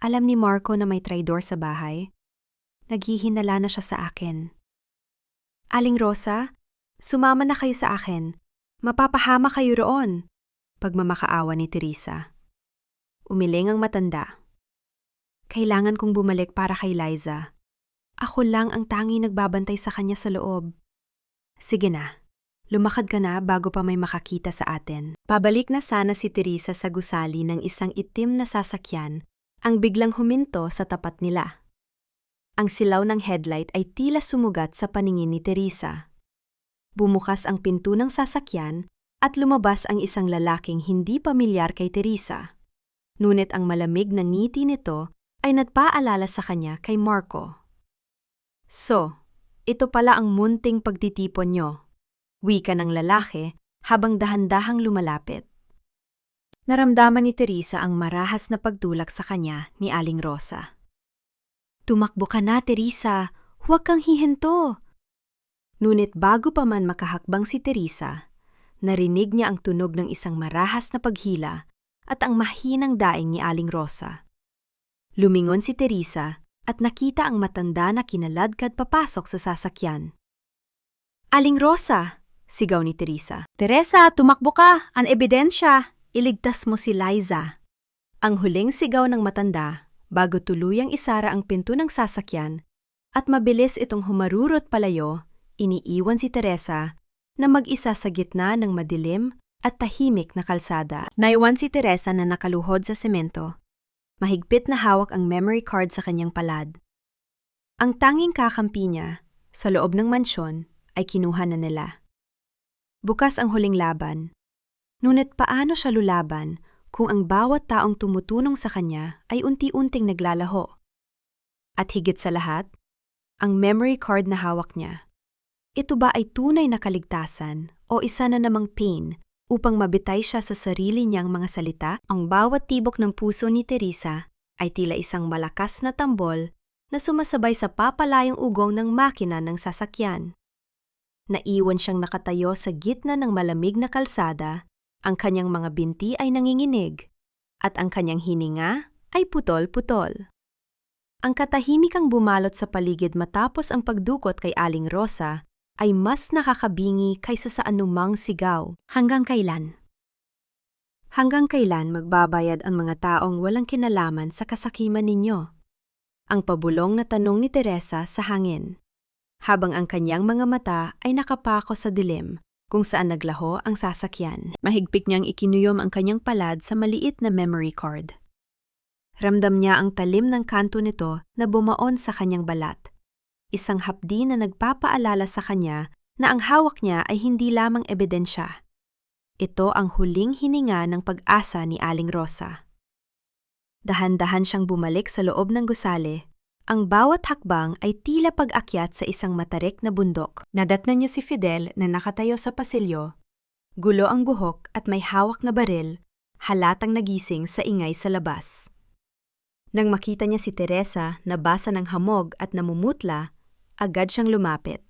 Alam ni Marco na may traidor sa bahay. Naghihinala na siya sa akin. Aling Rosa, sumama na kayo sa akin. Mapapahama kayo roon. Pagmamakaawa ni Teresa. Umiling ang matanda. Kailangan kong bumalik para kay Liza. Ako lang ang tangi nagbabantay sa kanya sa loob. Sige na, lumakad ka na bago pa may makakita sa atin. Pabalik na sana si Teresa sa gusali ng isang itim na sasakyan ang biglang huminto sa tapat nila. Ang silaw ng headlight ay tila sumugat sa paningin ni Teresa. Bumukas ang pinto ng sasakyan at lumabas ang isang lalaking hindi pamilyar kay Teresa. Ngunit ang malamig na ngiti nito ay nagpaalala sa kanya kay Marco. So, ito pala ang munting pagtitipon nyo. Wika ng lalaki habang dahan-dahang lumalapit. Naramdaman ni Teresa ang marahas na pagtulak sa kanya ni Aling Rosa. Tumakbo ka na, Teresa. Huwag kang hihinto. Ngunit bago pa man makahakbang si Teresa, narinig niya ang tunog ng isang marahas na paghila at ang mahinang daing ni Aling Rosa. Lumingon si Teresa at nakita ang matanda na kinaladkad papasok sa sasakyan. Aling Rosa! Sigaw ni Teresa. Teresa, tumakbo ka! Ang ebidensya! Iligtas mo si Liza! Ang huling sigaw ng matanda bago tuluyang isara ang pinto ng sasakyan at mabilis itong humarurot palayo, iniiwan si Teresa na mag-isa sa gitna ng madilim at tahimik na kalsada. Naiwan si Teresa na nakaluhod sa semento. Mahigpit na hawak ang memory card sa kanyang palad. Ang tanging kakampi niya sa loob ng mansyon ay kinuha na nila. Bukas ang huling laban. Ngunit paano siya lulaban kung ang bawat taong tumutunong sa kanya ay unti-unting naglalaho? At higit sa lahat, ang memory card na hawak niya. Ito ba ay tunay na kaligtasan o isa na namang pain Upang mabitay siya sa sarili niyang mga salita, ang bawat tibok ng puso ni Teresa ay tila isang malakas na tambol na sumasabay sa papalayong ugong ng makina ng sasakyan. Naiwan siyang nakatayo sa gitna ng malamig na kalsada, ang kanyang mga binti ay nanginginig, at ang kanyang hininga ay putol-putol. Ang katahimikang bumalot sa paligid matapos ang pagdukot kay Aling Rosa ay mas nakakabingi kaysa sa anumang sigaw. Hanggang kailan? Hanggang kailan magbabayad ang mga taong walang kinalaman sa kasakiman ninyo? Ang pabulong na tanong ni Teresa sa hangin, habang ang kanyang mga mata ay nakapako sa dilim kung saan naglaho ang sasakyan. Mahigpit niyang ikinuyom ang kanyang palad sa maliit na memory card. Ramdam niya ang talim ng kanto nito na bumaon sa kanyang balat. Isang hapdi na nagpapaalala sa kanya na ang hawak niya ay hindi lamang ebidensya. Ito ang huling hininga ng pag-asa ni Aling Rosa. Dahan-dahan siyang bumalik sa loob ng gusali. Ang bawat hakbang ay tila pag-akyat sa isang matarik na bundok. Nadatnan niya si Fidel na nakatayo sa pasilyo. Gulo ang buhok at may hawak na baril, halatang nagising sa ingay sa labas. Nang makita niya si Teresa na basa ng hamog at namumutla, agad siyang lumapit.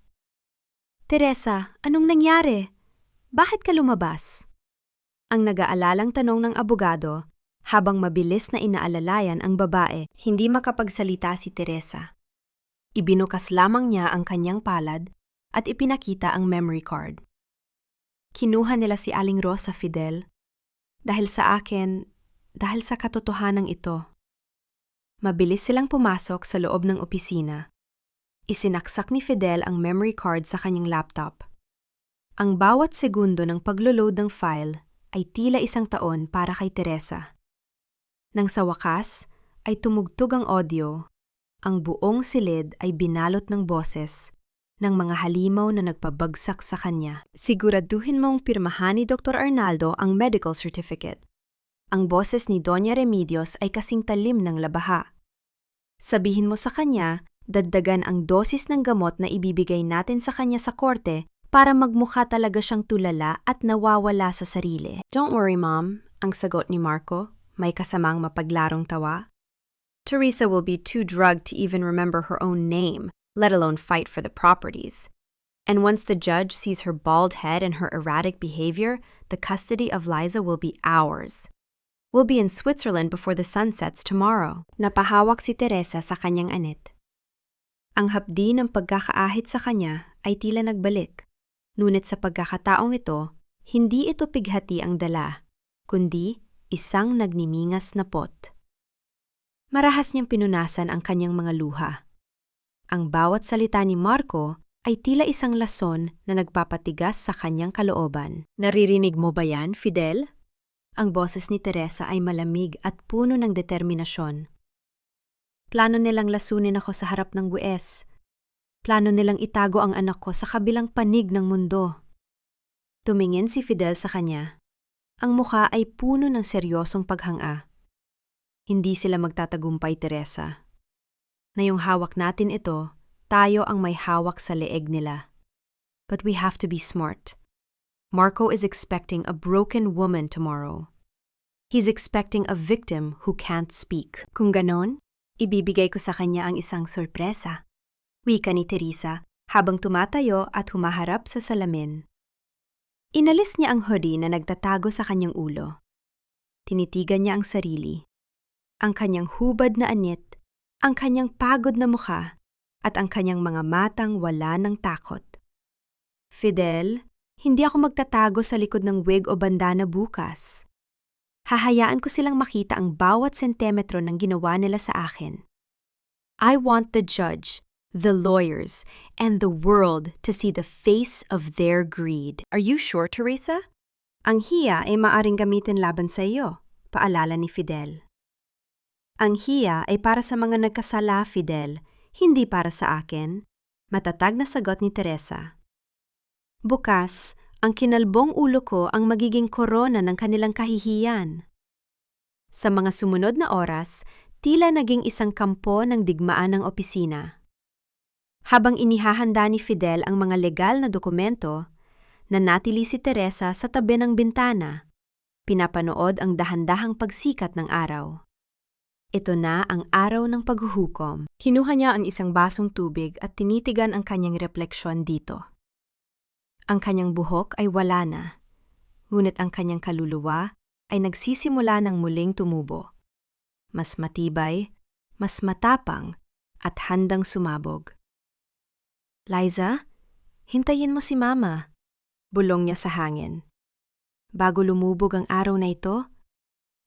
Teresa, anong nangyari? Bakit ka lumabas? Ang nag-aalalang tanong ng abogado, habang mabilis na inaalalayan ang babae, hindi makapagsalita si Teresa. Ibinukas lamang niya ang kanyang palad at ipinakita ang memory card. Kinuha nila si Aling Rosa, Fidel. Dahil sa akin, dahil sa katotohanan ito. Mabilis silang pumasok sa loob ng opisina. Isinaksak ni Fidel ang memory card sa kanyang laptop. Ang bawat segundo ng paglo-load ng file ay tila isang taon para kay Teresa. Nang sa wakas ay tumugtog ang audio, ang buong silid ay binalot ng boses ng mga halimaw na nagpabagsak sa kanya. Siguraduhin mong pirmahan ni Dr. Arnaldo ang medical certificate. Ang boses ni Doña Remedios ay kasing talim ng labaha. Sabihin mo sa kanya, dagdagan ang dosis ng gamot na ibibigay natin sa kanya sa korte para magmukha talaga siyang tulala at nawawala sa sarili. Don't worry, Mom, ang sagot ni Marco, may kasamang mapaglarong tawa. Teresa will be too drugged to even remember her own name, let alone fight for the properties. And once the judge sees her bald head and her erratic behavior, the custody of Liza will be ours. We'll be in Switzerland before the sun sets tomorrow. Napahawak si Teresa sa kanyang anit. Ang hapdi ng pagkakaahit sa kanya ay tila nagbalik. Ngunit sa pagkakataong ito, hindi ito pighati ang dala, kundi isang nagnimingas na pot. Marahas niyang pinunasan ang kanyang mga luha. Ang bawat salita ni Marco ay tila isang lason na nagpapatigas sa kanyang kalooban. Naririnig mo ba yan, Fidel? Ang boses ni Teresa ay malamig at puno ng determinasyon. Plano nilang lasunin ako sa harap ng buwes. Plano nilang itago ang anak ko sa kabilang panig ng mundo. Tumingin si Fidel sa kanya. Ang mukha ay puno ng seryosong paghanga. Hindi sila magtatagumpay, Teresa. Ngayong hawak natin ito, tayo ang may hawak sa leeg nila. But we have to be smart. Marco is expecting a broken woman tomorrow. He's expecting a victim who can't speak. Kung ganon, ibibigay ko sa kanya ang isang sorpresa. Wika ni Teresa habang tumatayo at humaharap sa salamin. Inalis niya ang hoodie na nagtatago sa kanyang ulo. Tinitigan niya ang sarili. Ang kanyang hubad na anit, ang kanyang pagod na mukha, at ang kanyang mga matang wala ng takot. Fidel, hindi ako magtatago sa likod ng wig o bandana bukas. Hahayaan ko silang makita ang bawat sentimetro ng ginawa nila sa akin. I want the judge, the lawyers, and the world to see the face of their greed. Are you sure, Teresa? Ang hiya ay maaring gamitin laban sa iyo, paalala ni Fidel. Ang hiya ay para sa mga nagkasala, Fidel, hindi para sa akin, matatag na sagot ni Teresa. Bukas, ang kinalbong ulo ko ang magiging korona ng kanilang kahihiyan. Sa mga sumunod na oras, tila naging isang kampo ng digmaan ng opisina. Habang inihahanda ni Fidel ang mga legal na dokumento, Nanatili si Teresa sa tabi ng bintana. Pinapanood ang dahan-dahang pagsikat ng araw. Ito na ang araw ng paghuhukom. Kinuha niya ang isang basong tubig at tinitigan ang kanyang refleksyon dito. Ang kanyang buhok ay wala na, ngunit ang kanyang kaluluwa ay nagsisimula ng muling tumubo. Mas matibay, mas matapang, at handang sumabog. Liza, hintayin mo si Mama, bulong niya sa hangin. Bago lumubog ang araw na ito,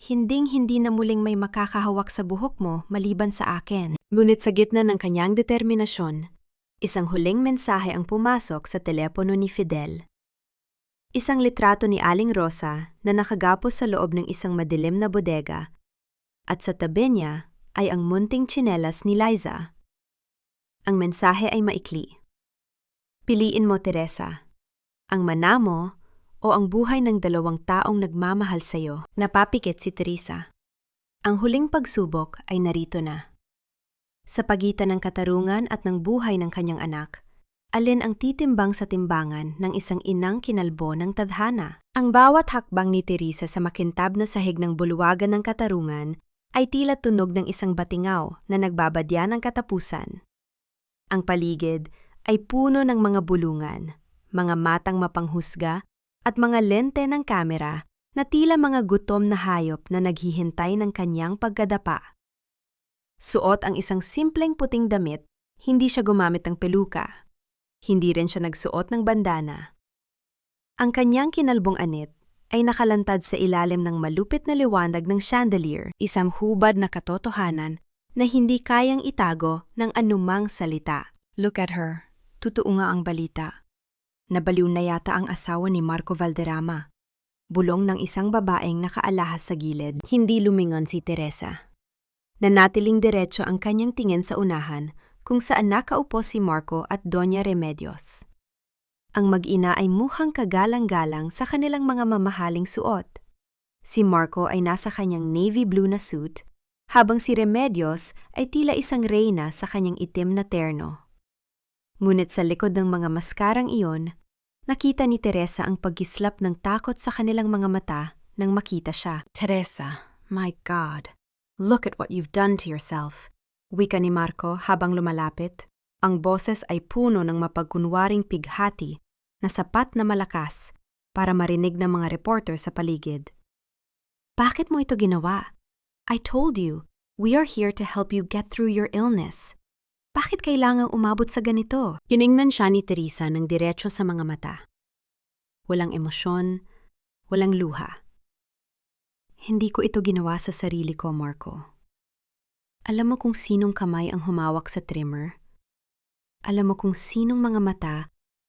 hinding-hindi na muling may makakahawak sa buhok mo maliban sa akin. Ngunit sa gitna ng kanyang determinasyon, isang huling mensahe ang pumasok sa telepono ni Fidel. Isang litrato ni Aling Rosa na nakagapos sa loob ng isang madilim na bodega, at sa tabi niya ay ang munting tsinelas ni Liza. Ang mensahe ay maikli. Piliin mo, Teresa, ang mana mo o ang buhay ng dalawang taong nagmamahal sa'yo. Napapikit si Teresa. Ang huling pagsubok ay narito na. Sa pagitan ng katarungan at ng buhay ng kanyang anak, alin ang titimbang sa timbangan ng isang inang kinalbo ng tadhana? Ang bawat hakbang ni Teresa sa makintab na sahig ng bulwagan ng katarungan ay tila tunog ng isang batingaw na nagbabadya ng katapusan. Ang paligid ay puno ng mga bulungan, mga matang mapanghusga, at mga lente ng kamera na tila mga gutom na hayop na naghihintay ng kanyang pagkadapa. Suot ang isang simpleng puting damit, hindi siya gumamit ng peluka. Hindi rin siya nagsuot ng bandana. Ang kanyang kinalbong anit ay nakalantad sa ilalim ng malupit na liwanag ng chandelier, isang hubad na katotohanan na hindi kayang itago ng anumang salita. Look at her. Totoo nga ang balita. Nabaliw na yata ang asawa ni Marco Valderrama. Bulong ng isang babaeng nakaalahas sa gilid. Hindi lumingon si Teresa. Nanatiling diretso ang kanyang tingin sa unahan kung saan nakaupo si Marco at Doña Remedios. Ang mag-ina ay mukhang kagalang-galang sa kanilang mga mamahaling suot. Si Marco ay nasa kanyang navy blue na suit, habang si Remedios ay tila isang reyna sa kanyang itim na terno. Ngunit sa likod ng mga maskarang iyon, nakita ni Teresa ang pagkislap ng takot sa kanilang mga mata nang makita siya. Teresa, my God, look at what you've done to yourself. Wika ni Marco habang lumalapit. Ang boses ay puno ng mapagkunwaring pighati na sapat na malakas para marinig ng mga reporter sa paligid. Bakit mo ito ginawa? I told you, we are here to help you get through your illness. Bakit kailangang umabot sa ganito? Kiningnan siya ni Teresa ng diretso sa mga mata. Walang emosyon, walang luha. Hindi ko ito ginawa sa sarili ko, Marco. Alam mo kung sinong kamay ang humawak sa trimmer? Alam mo kung sinong mga mata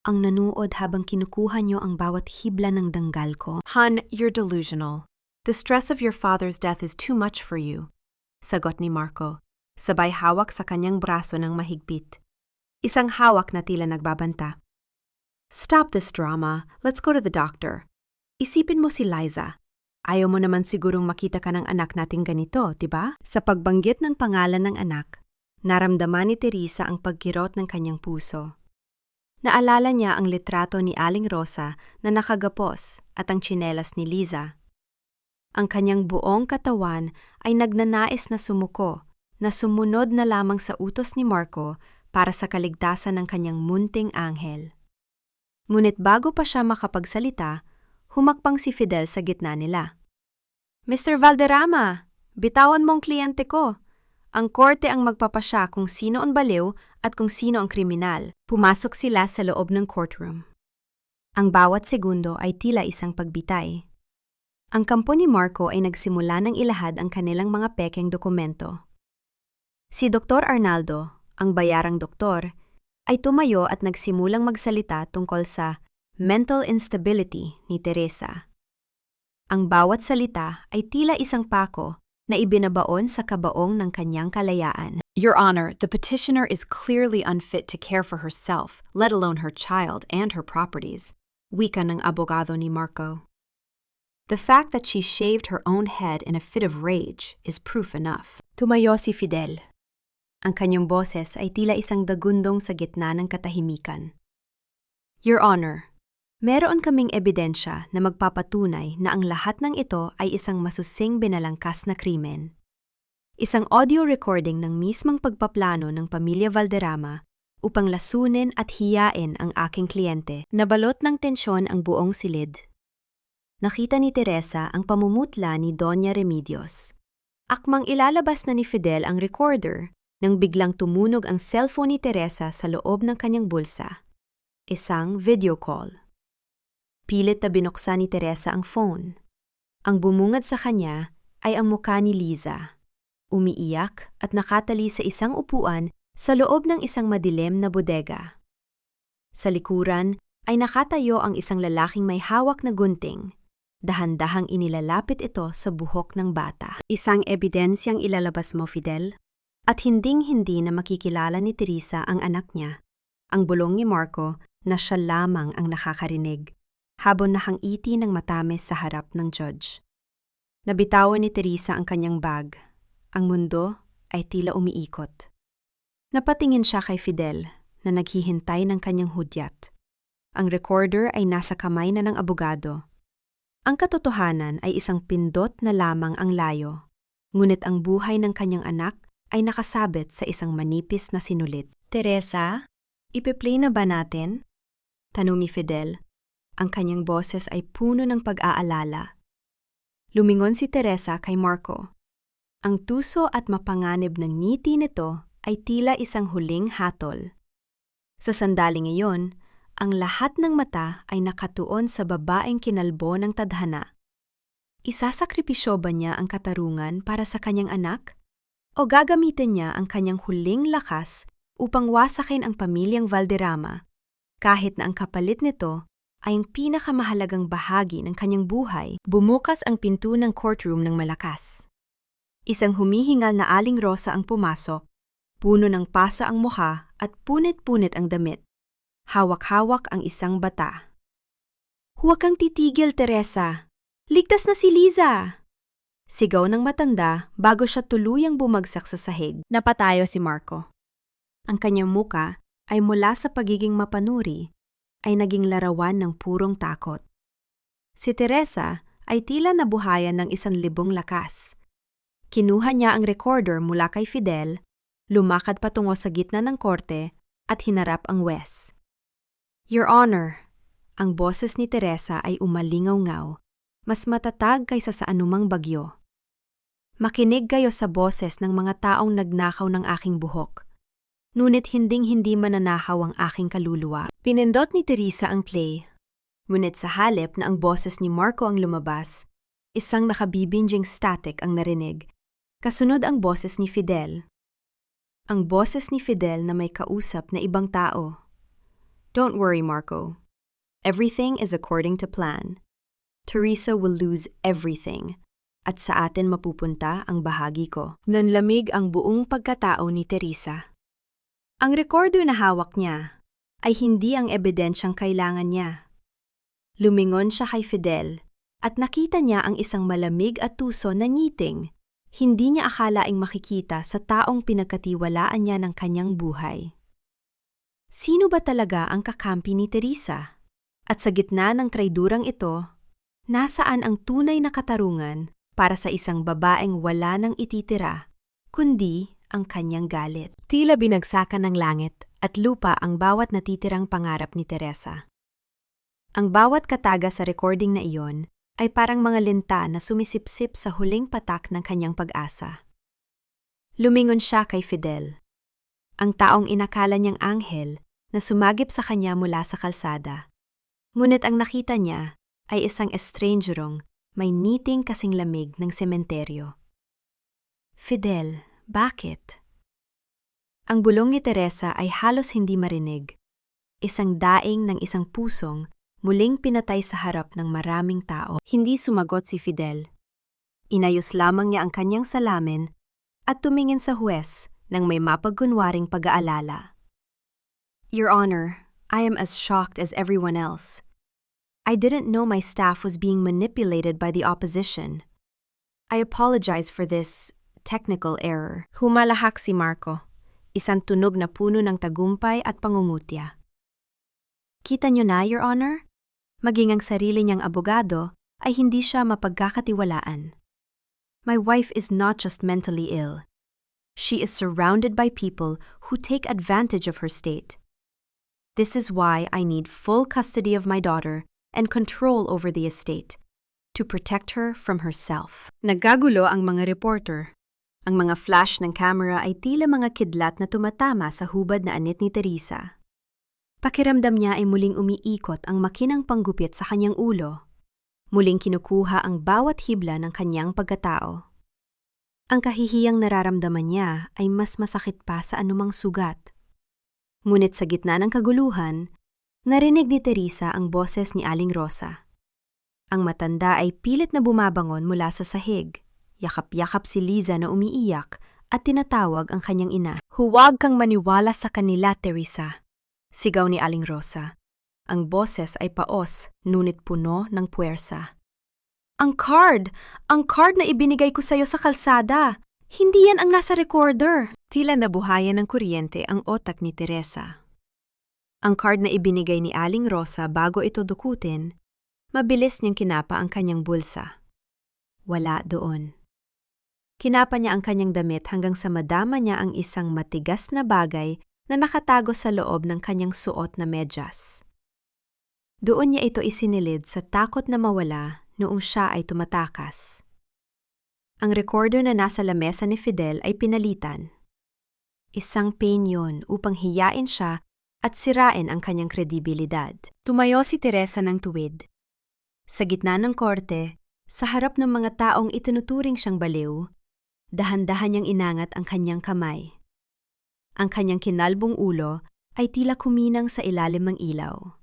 ang nanuod habang kinukuha niyo ang bawat hibla ng danggal ko? Hun, you're delusional. The stress of your father's death is too much for you, sagot ni Marco. Sabay hawak sa kanyang braso ng mahigpit. Isang hawak na tila nagbabanta. Stop this drama. Let's go to the doctor. Isipin mo si Liza. Ayaw mo naman sigurong makita ka ng anak nating ganito, diba? Sa pagbanggit ng pangalan ng anak, naramdaman ni Teresa ang pagkirot ng kanyang puso. Naalala niya ang litrato ni Aling Rosa na nakagapos at ang tsinelas ni Liza. Ang kanyang buong katawan ay nagnanais na sumuko, na sumunod na lamang sa utos ni Marco para sa kaligtasan ng kanyang munting anghel. Ngunit bago pa siya makapagsalita, humakbang si Fidel sa gitna nila. Mr. Valderrama, bitawan mong kliyente ko. Ang korte ang magpapasya kung sino ang baliw at kung sino ang kriminal. Pumasok sila sa loob ng courtroom. Ang bawat segundo ay tila isang pagbitay. Ang kampo ni Marco ay nagsimula ng ilahad ang kanilang mga pekeng dokumento. Si Dr. Arnaldo, ang bayarang doktor, ay tumayo at nagsimulang magsalita tungkol sa mental instability ni Teresa. Ang bawat salita ay tila isang pako na ibinabaon sa kabaong ng kanyang kalayaan. Your Honor, the petitioner is clearly unfit to care for herself, let alone her child and her properties, wika ng abogado ni Marco. The fact that she shaved her own head in a fit of rage is proof enough. Tumayo si Fidel. Ang kanyang boses ay tila isang dagundong sa gitna ng katahimikan. Your Honor, Meron kaming ebidensya na magpapatunay na ang lahat ng ito ay isang masusing binalangkas na krimen. Isang audio recording ng mismong pagpaplano ng pamilya Valderrama upang lasunin at hiyain ang aking kliyente. Nabalot ng tensyon ang buong silid. Nakita ni Teresa ang pamumutla ni Doña Remedios. Akmang ilalabas na ni Fidel ang recorder nang biglang tumunog ang cellphone ni Teresa sa loob ng kanyang bulsa. Isang video call. Pilit na binuksan ni Teresa ang phone. Ang bumungad sa kanya ay ang mukha ni Liza. Umiiyak at nakatali sa isang upuan sa loob ng isang madilim na bodega. Sa likuran ay nakatayo ang isang lalaking may hawak na gunting. Dahan-dahang inilalapit ito sa buhok ng bata. Isang ebidensyang ilalabas mo, Fidel? At hinding-hindi na makikilala ni Teresa ang anak niya. Ang bulong ni Marco na siya lamang ang nakakarinig, habang nakangiti ng matamis sa harap ng judge. Nabitawan ni Teresa ang kanyang bag. Ang mundo ay tila umiikot. Napatingin siya kay Fidel na naghihintay ng kanyang hudyat. Ang recorder ay nasa kamay na ng abogado. Ang katotohanan ay isang pindot na lamang ang layo, ngunit ang buhay ng kanyang anak ay nakasabit sa isang manipis na sinulit. Teresa, ipe-play na ba natin? Tanong ni Fidel. Ang kanyang boses ay puno ng pag-aalala. Lumingon si Teresa kay Marco. Ang tuso at mapanganib ng ngiti nito ay tila isang huling hatol. Sa sandaling iyon, ang lahat ng mata ay nakatuon sa babaeng kinalbo ng tadhana. Isasakripisyo ba niya ang katarungan para sa kanyang anak? O gagamitin niya ang kanyang huling lakas upang wasakin ang pamilyang Valderrama, kahit na ang kapalit nito ay ang pinakamahalagang bahagi ng kanyang buhay? Bumukas ang pinto ng courtroom ng malakas. Isang humihingal na aling rosa ang pumasok, puno ng pasa ang mukha at punit-punit ang damit. Hawak-hawak ang isang bata. Huwag kang titigil, Teresa! Ligtas na si Liza! Sigaw ng matanda bago siya tuluyang bumagsak sa sahig. Napatayo si Marco. Ang kanyang muka ay mula sa pagiging mapanuri ay naging larawan ng purong takot. Si Teresa ay tila nabuhayan ng 1,000 lakas. Kinuha niya ang recorder mula kay Fidel, lumakad patungo sa gitna ng korte at hinarap ang wes. Your Honor, ang boses ni Teresa ay umalingaw-ngaw, mas matatag kaysa sa anumang bagyo. Makinig kayo sa boses ng mga taong nagnakaw ng aking buhok. Ngunit hinding-hindi mananakaw ang aking kaluluwa. Pinindot ni Teresa ang play. Ngunit sa halip na ang boses ni Marco ang lumabas, isang nakabibinjing static ang narinig. Kasunod ang boses ni Fidel. Ang boses ni Fidel na may kausap na ibang tao. Don't worry, Marco. Everything is according to plan. Teresa will lose everything. At sa atin mapupunta ang bahagi ko. Nanlamig ang buong pagkatao ni Teresa. Ang recorder na hawak niya ay hindi ang ebidensyang kailangan niya. Lumingon siya kay Fidel at nakita niya ang isang malamig at tuso na ngiting. Hindi niya akalaing makikita sa taong pinagkatiwalaan niya ng kanyang buhay. Sino ba talaga ang kakampi ni Teresa? At sa gitna ng traidurang ito, nasaan ang tunay na katarungan para sa isang babaeng wala nang ititira, kundi ang kanyang galit? Tila binagsakan ng langit at lupa ang bawat natitirang pangarap ni Teresa. Ang bawat kataga sa recording na iyon ay parang mga linta na sumisipsip sa huling patak ng kanyang pag-asa. Lumingon siya kay Fidel, ang taong inakala niyang anghel na sumagip sa kanya mula sa kalsada. Ngunit ang nakita niya ay isang estrangerong may niting kasing lamig ng sementeryo. Fidel, bakit? Ang bulong ni Teresa ay halos hindi marinig. Isang daing ng isang pusong muling pinatay sa harap ng maraming tao. Hindi sumagot si Fidel. Inayos lamang niya ang kanyang salamin at tumingin sa huwes nang may mapagkunwaring pag-aalala. Your Honor, I am as shocked as everyone else. I didn't know my staff was being manipulated by the opposition. I apologize for this technical error. Humalahak si Marco, isang tunog na puno ng tagumpay at pangungutya. Kita niyo na, Your Honor? Maging ang sarili niyang abogado ay hindi siya mapagkakatiwalaan. My wife is not just mentally ill. She is surrounded by people who take advantage of her state. This is why I need full custody of my daughter and control over the estate to protect her from herself. Nagkagulo ang mga reporter. Ang mga flash ng camera ay tila mga kidlat na tumatama sa hubad na anit ni Teresa. Pakiramdam niya ay muling umiikot ang makinang panggupit sa kanyang ulo. Muling kinukuha ang bawat hibla ng kanyang pagkatao. Ang kahihiyang nararamdaman niya ay mas masakit pa sa anumang sugat. Ngunit sa gitna ng kaguluhan, narinig ni Teresa ang boses ni Aling Rosa. Ang matanda ay pilit na bumabangon mula sa sahig. Yakap-yakap si Liza na umiiyak at tinatawag ang kanyang ina. Huwag kang maniwala sa kanila, Teresa. Sigaw ni Aling Rosa. Ang boses ay paos, ngunit puno ng puwersa. Ang card! Ang card na ibinigay ko sa'yo sa kalsada! Hindi yan ang nasa recorder! Tila nabuhayan ng kuryente ang otak ni Teresa. Ang card na ibinigay ni Aling Rosa bago ito dukutin, mabilis niyang kinapa ang kanyang bulsa. Wala doon. Kinapa niya ang kanyang damit hanggang sa madama niya ang isang matigas na bagay na nakatago sa loob ng kanyang suot na medyas. Doon niya ito isinilid sa takot na mawala noong siya ay tumatakas. Ang recorder na nasa lamesa ni Fidel ay pinalitan. Isang pain yun upang hiyain siya at sirain ang kanyang kredibilidad. Tumayo si Teresa ng tuwid. Sa gitna ng korte, sa harap ng mga taong itinuturing siyang baliw, dahan-dahan niyang inangat ang kanyang kamay. Ang kanyang kinalbong ulo ay tila kuminang sa ilalim ng ilaw.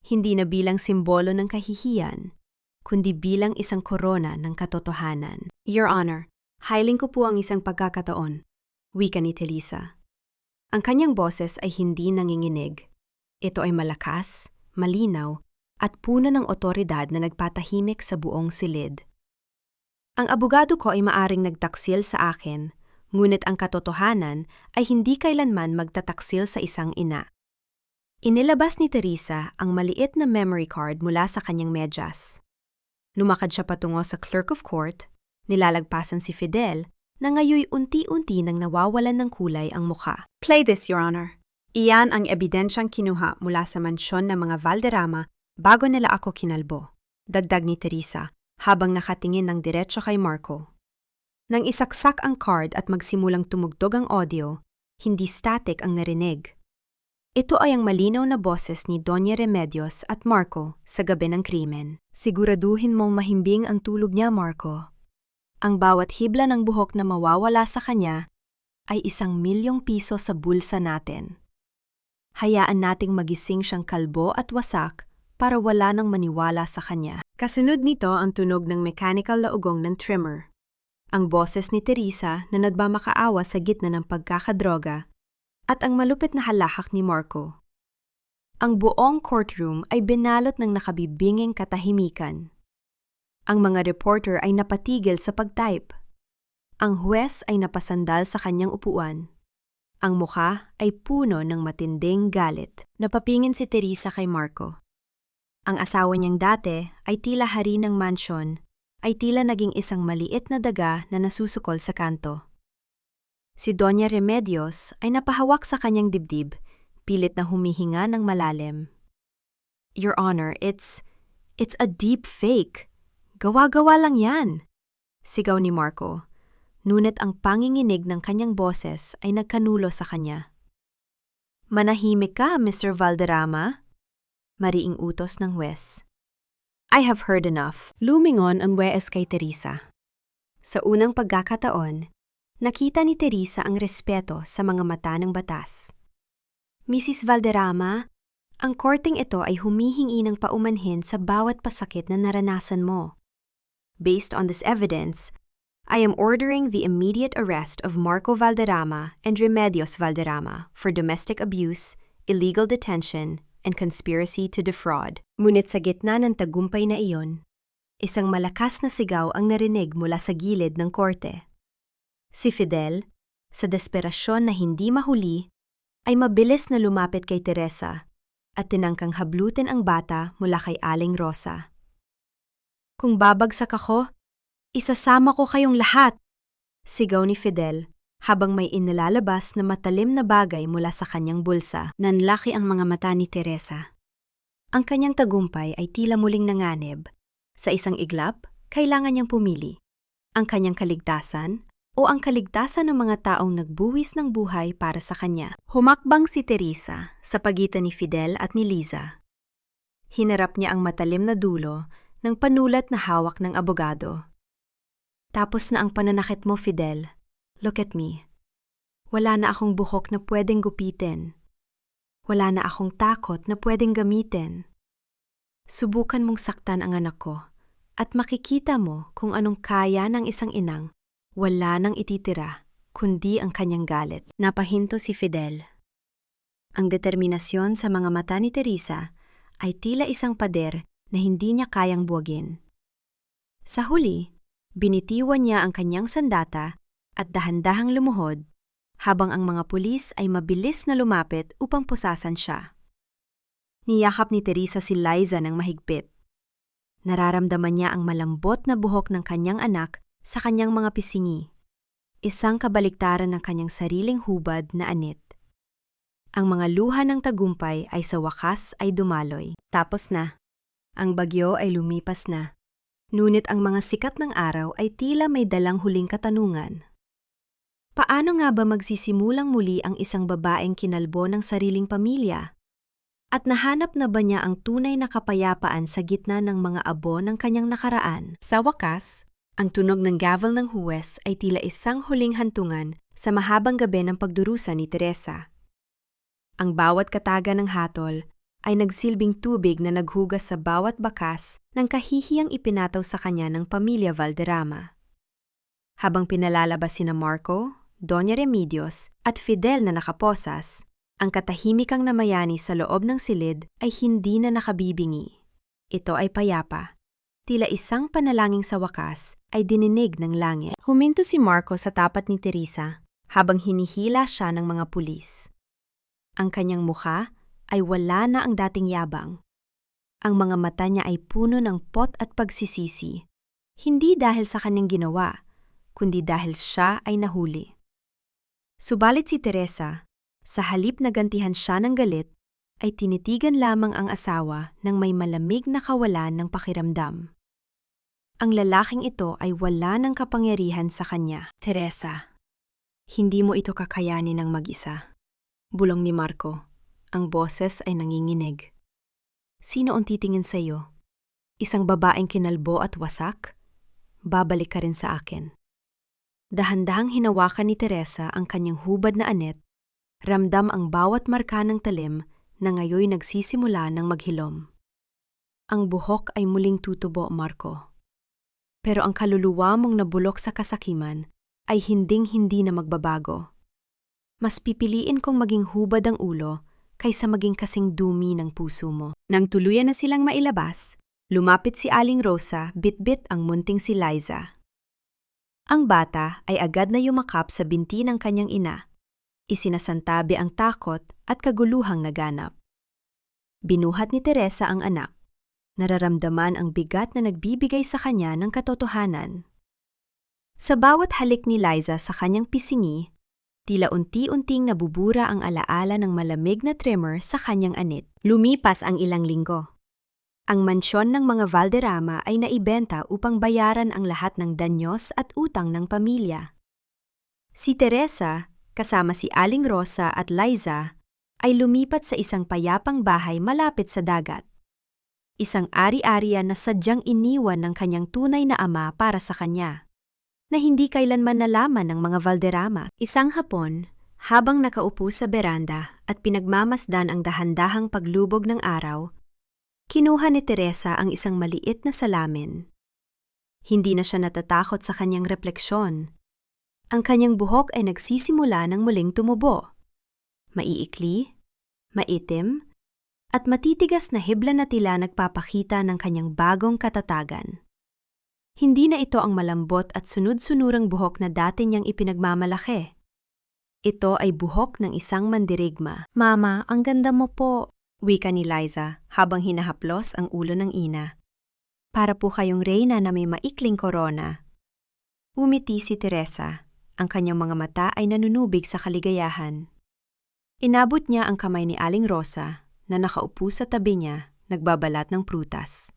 Hindi na bilang simbolo ng kahihiyan, kundi bilang isang korona ng katotohanan. Your Honor, hiling ko po ang isang pagkakataon, wika ni Teresa. Ang kanyang boses ay hindi nanginginig. Ito ay malakas, malinaw, at puno ng otoridad na nagpatahimik sa buong silid. Ang abogado ko ay maaring nagtaksil sa akin, ngunit ang katotohanan ay hindi kailanman magtataksil sa isang ina. Inilabas ni Teresa ang maliit na memory card mula sa kanyang medyas. Lumakad siya patungo sa clerk of court, nilalagpasan si Fidel, na ngayoy unti-unti nang nawawalan ng kulay ang mukha. Play this, Your Honor. Iyan ang ebidensyang kinuha mula sa mansyon ng mga Valderrama bago nila ako kinalbo. Dagdag ni Teresa, habang nakatingin ng diretso kay Marco. Nang isaksak ang card at magsimulang tumugtog ang audio, hindi static ang narinig. Ito ay ang malinaw na boses ni Doña Remedios at Marco sa gabi ng krimen. Siguraduhin mong mahimbing ang tulog niya, Marco. Ang bawat hibla ng buhok na mawawala sa kanya ay 1,000,000 piso sa bulsa natin. Hayaan nating magising siyang kalbo at wasak para wala nang maniwala sa kanya. Kasunod nito ang tunog ng mechanical na ugong ng trimmer. Ang boses ni Teresa na nagmamakaawa sa gitna ng pagkakadroga at ang malupit na halahak ni Marco. Ang buong courtroom ay binalot ng nakabibinging katahimikan. Ang mga reporter ay napatigil sa pagtype. Ang huwes ay napasandal sa kanyang upuan. Ang mukha ay puno ng matinding galit. Napapingin si Teresa kay Marco. Ang asawa niyang dati ay tila hari ng mansyon, ay tila naging isang maliit na daga na nasusukol sa kanto. Si Doña Remedios ay napahawak sa kanyang dibdib, pilit na humihinga ng malalim. Your Honor, it's a deep fake. Gawa-gawa lang yan, sigaw ni Marco. Ngunit ang panginginig ng kanyang boses ay nagkanulo sa kanya. Manahimik ka, Mr. Valderrama, mariing utos ng huwes. I have heard enough. Lumingon ang huwes kay Teresa. Sa unang pagkakataon, nakita ni Teresa ang respeto sa mga mata ng batas. Mrs. Valderrama, ang korteng ito ay humihingi ng paumanhin sa bawat pasakit na naranasan mo. Based on this evidence, I am ordering the immediate arrest of Marco Valderrama and Remedios Valderrama for domestic abuse, illegal detention, and conspiracy to defraud. Ngunit sa gitna ng tagumpay na iyon, isang malakas na sigaw ang narinig mula sa gilid ng korte. Si Fidel, sa desperasyon na hindi mahuli, ay mabilis na lumapit kay Teresa at tinangkang hablutin ang bata mula kay Aling Rosa. "Kung babagsak ako, isasama ko kayong lahat!" Sigaw ni Fidel habang may inilalabas na matalim na bagay mula sa kanyang bulsa. Nanlaki ang mga mata ni Teresa. Ang kanyang tagumpay ay tila muling nanganib. Sa isang iglap, kailangan niyang pumili. Ang kanyang kaligtasan o ang kaligtasan ng mga taong nagbuwis ng buhay para sa kanya. Humakbang si Teresa sa pagitan ni Fidel at ni Liza. Hinarap niya ang matalim na dulo ng panulat na hawak ng abogado. "Tapos na ang pananakit mo, Fidel. Look at me. Wala na akong buhok na pwedeng gupitin. Wala na akong takot na pwedeng gamitin. Subukan mong saktan ang anak ko at makikita mo kung anong kaya ng isang inang wala nang ititira kundi ang kanyang galit." Napahinto si Fidel. Ang determinasyon sa mga mata ni Teresa ay tila isang pader na hindi niya kayang buwagin. Sa huli, binitiwan niya ang kanyang sandata at dahan-dahang lumuhod habang ang mga pulis ay mabilis na lumapit upang pusasan siya. Niyakap ni Teresa si Liza ng mahigpit. Nararamdaman niya ang malambot na buhok ng kanyang anak sa kanyang mga pisingi, isang kabaliktaran ng kanyang sariling hubad na anit. Ang mga luha ng tagumpay ay sa wakas ay dumaloy. Tapos na. Ang bagyo ay lumipas na. Ngunit ang mga sikat ng araw ay tila may dalang huling katanungan. Paano nga ba magsisimulang muli ang isang babaeng kinalbo ng sariling pamilya? At nahanap na ba niya ang tunay na kapayapaan sa gitna ng mga abo ng kanyang nakaraan? Sa wakas, ang tunog ng gavel ng huwes ay tila isang huling hantungan sa mahabang gabi ng pagdurusa ni Teresa. Ang bawat kataga ng hatol ay nagsilbing tubig na naghugas sa bawat bakas ng kahihiyang ipinataw sa kanya ng pamilya Valderrama. Habang pinalalabas sina Marco, Doña Remedios at Fidel na nakaposas, ang katahimikang namayani sa loob ng silid ay hindi na nakabibingi. Ito ay payapa. Tila isang panalangin sa wakas ay dininig ng langit. Huminto si Marco sa tapat ni Teresa habang hinihila siya ng mga pulis. Ang kanyang mukha ay wala na ang dating yabang. Ang mga mata niya ay puno ng pot at pagsisisi, hindi dahil sa kanyang ginawa, kundi dahil siya ay nahuli. Subalit si Teresa, sa halip na gantihan siya ng galit, ay tinitigan lamang ang asawa ng may malamig na kawalan ng pakiramdam. Ang lalaking ito ay wala ng kapangyarihan sa kanya. "Teresa, hindi mo ito kakayanin ng mag-isa," bulong ni Marco. Ang boses ay nanginginig. "Sino ang titingin sa iyo? Isang babaeng kinalbo at wasak? Babalik ka rin sa akin." Dahan-dahang hinawakan ni Teresa ang kanyang hubad na anit, ramdam ang bawat marka ng talim na ngayoy nagsisimula ng maghilom. Ang buhok ay muling tutubo, Marco. Pero ang kaluluwa mong nabulok sa kasakiman ay hinding-hindi na magbabago. Mas pipiliin kong maging hubad ang ulo kaysa maging kasing dumi ng puso mo. Nang tuluyan na silang mailabas, lumapit si Aling Rosa, bit-bit ang munting si Liza. Ang bata ay agad na yumakap sa binti ng kanyang ina. Isinasantabi ang takot at kaguluhang naganap. Binuhat ni Teresa ang anak. Nararamdaman ang bigat na nagbibigay sa kanya ng katotohanan. Sa bawat halik ni Liza sa kanyang pisingi, tila unti-unting nabubura ang alaala ng malamig na tremor sa kanyang anit. Lumipas ang ilang linggo. Ang mansyon ng mga Valderrama ay naibenta upang bayaran ang lahat ng danyos at utang ng pamilya. Si Teresa, kasama si Aling Rosa at Liza, ay lumipat sa isang payapang bahay malapit sa dagat. Isang ari-arian na sadyang iniwan ng kanyang tunay na ama para sa kanya, na hindi kailanman nalaman ng mga Valderrama. Isang hapon, habang nakaupo sa beranda at pinagmamasdan ang dahan-dahang paglubog ng araw, kinuha ni Teresa ang isang maliit na salamin. Hindi na siya natatakot sa kanyang refleksyon. Ang kanyang buhok ay nagsisimula ng muling tumubo. Maiikli, maitim, at matitigas na hibla na tila nagpapakita ng kanyang bagong katatagan. Hindi na ito ang malambot at sunod-sunurang buhok na dati niyang ipinagmamalaki. Ito ay buhok ng isang mandirigma. Mama, ang ganda mo po. Wika ni Liza habang hinahaplos ang ulo ng ina. Para po kayong reyna na may maikling korona. Umiti si Teresa. Ang kanyang mga mata ay nanunubig sa kaligayahan. Inabot niya ang kamay ni Aling Rosa na nakaupo sa tabi niya, nagbabalat ng prutas.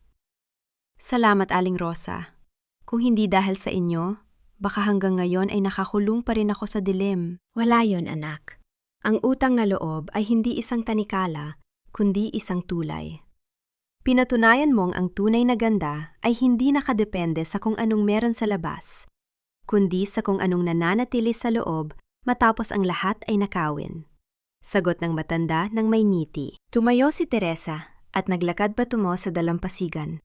Salamat, Aling Rosa. Kung hindi dahil sa inyo, baka hanggang ngayon ay nakakulong pa rin ako sa dilim. Wala yon, anak. Ang utang na loob ay hindi isang tanikala, kundi isang tulay. Pinatunayan mong ang tunay na ganda ay hindi nakadepende sa kung anong meron sa labas, kundi sa kung anong nananatili sa loob matapos ang lahat ay nakawin. Sagot ng matanda ng may ngiti. Tumayo si Teresa at naglakad patungo sa dalampasigan.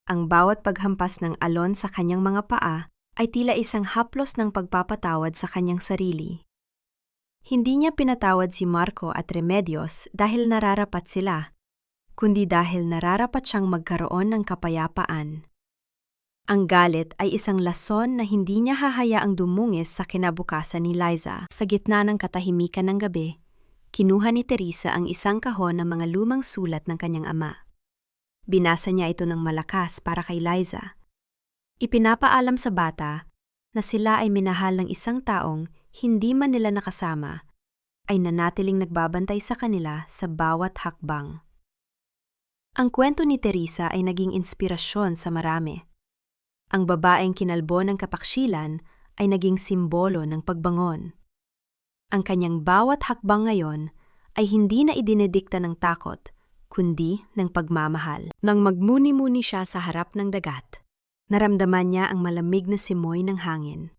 Ang bawat paghampas ng alon sa kanyang mga paa ay tila isang haplos ng pagpapatawad sa kanyang sarili. Hindi niya pinatawad si Marco at Remedios dahil nararapat sila, kundi dahil nararapat siyang magkaroon ng kapayapaan. Ang galit ay isang lason na hindi niya hahayaang dumungis sa kinabukasan ni Liza. Sa gitna ng katahimikan ng gabi, kinuha ni Teresa ang isang kahon ng mga lumang sulat ng kanyang ama. Binasa niya ito ng malakas para kay Liza. Ipinapaalam sa bata na sila ay minahal ng isang taong hindi man nila nakasama, ay nanatiling nagbabantay sa kanila sa bawat hakbang. Ang kwento ni Teresa ay naging inspirasyon sa marami. Ang babaeng kinalbo ng kapaksilan ay naging simbolo ng pagbangon. Ang kanyang bawat hakbang ngayon ay hindi na idinedikta ng takot, kundi ng pagmamahal. Nang magmuni-muni siya sa harap ng dagat, naramdaman niya ang malamig na simoy ng hangin.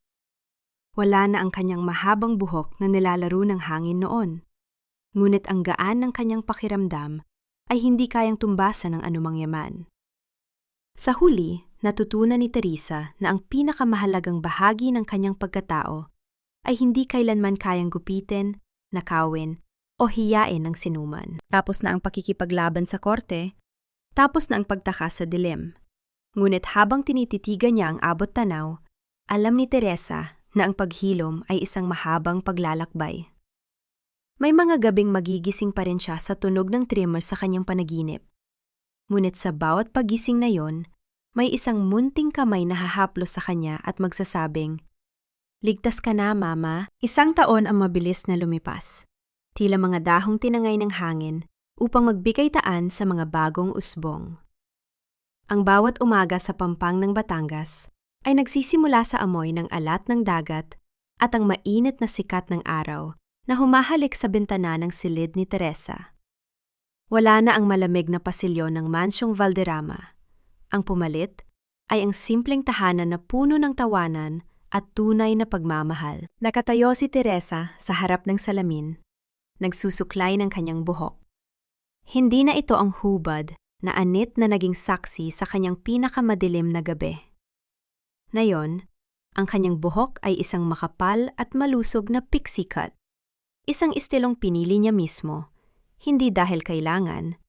Wala na ang kanyang mahabang buhok na nilalaro ng hangin noon. Ngunit ang gaan ng kanyang pakiramdam ay hindi kayang tumbasan ng anumang yaman. Sa huli, natutunan ni Teresa na ang pinakamahalagang bahagi ng kanyang pagkatao ay hindi kailanman kayang gupitin, nakawin, o hiyain ng sinuman. Tapos na ang pakikipaglaban sa korte, tapos na ang pagtaka sa dilim. Ngunit habang tinititigan niya ang abot tanaw, alam ni Teresa na ang paghilom ay isang mahabang paglalakbay. May mga gabing magigising pa rin siya sa tunog ng trimmer sa kanyang panaginip. Ngunit sa bawat pagising na yon, may isang munting kamay na hahaplos sa kanya at magsasabing, "Ligtas ka na, Mama." 1 taon ang mabilis na lumipas. Tila mga dahong tinangay ng hangin upang magbigay taan sa mga bagong usbong. Ang bawat umaga sa pampang ng Batangas ay nagsisimula sa amoy ng alat ng dagat at ang mainit na sikat ng araw na humahalik sa bintana ng silid ni Teresa. Wala na ang malamig na pasilyo ng mansyong Valderrama. Ang pumalit ay ang simpleng tahanan na puno ng tawanan at tunay na pagmamahal. Nakatayo si Teresa sa harap ng salamin, nagsusuklay ng kanyang buhok. Hindi na ito ang hubad na anit na naging saksi sa kanyang pinakamadilim na gabi. Ngayon, ang kanyang buhok ay isang makapal at malusog na pixie cut. Isang estilong pinili niya mismo, hindi dahil kailangan,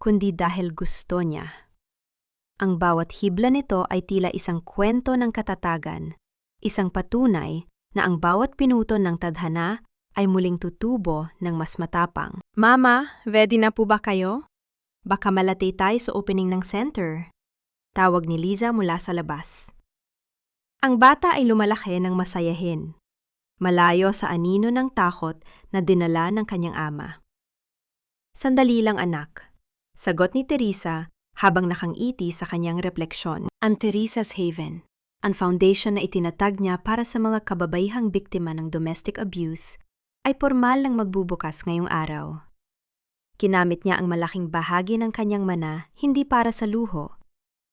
kundi dahil gusto niya. Ang bawat hibla nito ay tila isang kwento ng katatagan, isang patunay na ang bawat pinuto ng tadhana ay muling tutubo ng mas matapang. "Mama, ready na po ba kayo? Baka malatay tayo sa opening ng center." Tawag ni Liza mula sa labas. Ang bata ay lumalaki ng masayahin, malayo sa anino ng takot na dinala ng kanyang ama. "Sandali lang, anak," sagot ni Teresa habang nakangiti sa kanyang refleksyon. Ang Teresa's Haven, ang foundation na itinatag niya para sa mga kababaihang biktima ng domestic abuse, ay formal ng magbubukas ngayong araw. Kinamit niya ang malaking bahagi ng kanyang mana hindi para sa luho,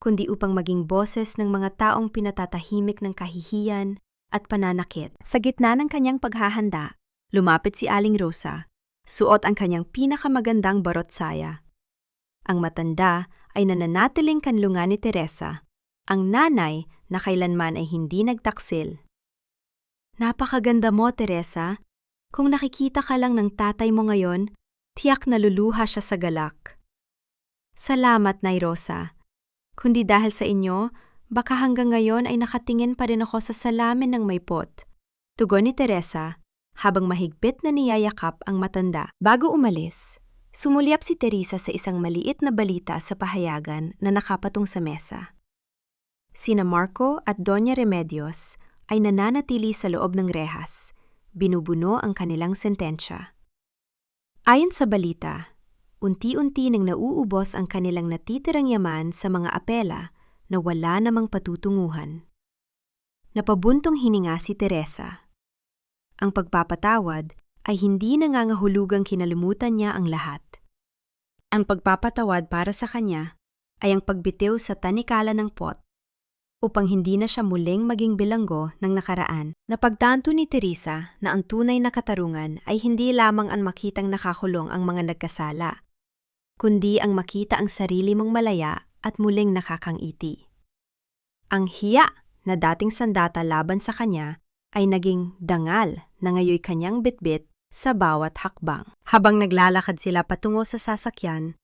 kundi upang maging boses ng mga taong pinatatahimik ng kahihiyan at pananakit. Sa gitna ng kanyang paghahanda, lumapit si Aling Rosa, suot ang kanyang pinakamagandang barotsaya. Ang matanda ay nananatiling kanlungan ni Teresa, ang nanay na kailanman ay hindi nagtaksil. "Napakaganda mo, Teresa. Kung nakikita ka lang ng tatay mo ngayon, tiyak naluluha siya sa galak." "Salamat, Nay Rosa. Kundi dahil sa inyo, baka hanggang ngayon ay nakatingin pa rin ako sa salamin ng may pot." Tugon ni Teresa habang mahigpit na niyayakap ang matanda. Bago umalis, Sumulyap si Teresa sa isang maliit na balita sa pahayagan na nakapatong sa mesa. Sina Marco at Doña Remedios ay nananatili sa loob ng rehas, binubuno ang kanilang sentensya. Ayon sa balita, unti-unti nang nauubos ang kanilang natitirang yaman sa mga apela na wala namang patutunguhan. Napabuntong hininga si Teresa. Ang pagpapatawad ay hindi nangangahulugang kinalimutan niya ang lahat. Ang pagpapatawad para sa kanya ay ang pagbitiw sa tanikala ng pot upang hindi na siya muling maging bilanggo ng nakaraan. Napagtanto ni Teresa na ang tunay na katarungan ay hindi lamang ang makitang nakakulong ang mga nagkasala, kundi ang makita ang sarili mong malaya at muling nakakangiti. Ang hiya na dating sandata laban sa kanya ay naging dangal na ngayoy kanyang bitbit sa bawat hakbang. Habang naglalakad sila patungo sa sasakyan,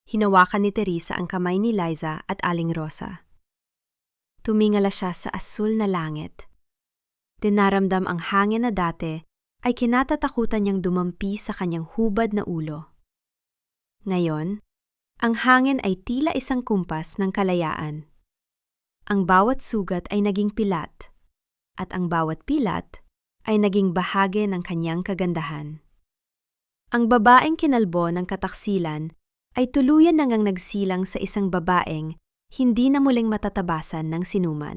hinawakan ni Teresa ang kamay ni Liza at Aling Rosa. Tumingala siya sa asul na langit. Dinaramdam ang hangin na dati ay kinatatakutan niyang dumampi sa kanyang hubad na ulo. Ngayon, ang hangin ay tila isang kumpas ng kalayaan. Ang bawat sugat ay naging pilat, at ang bawat pilat ay naging bahagi ng kanyang kagandahan. Ang babaeng kinalbo ng kataksilan ay tuluyan nang nagsilang sa isang babaeng hindi na muling matatabasan ng sinuman.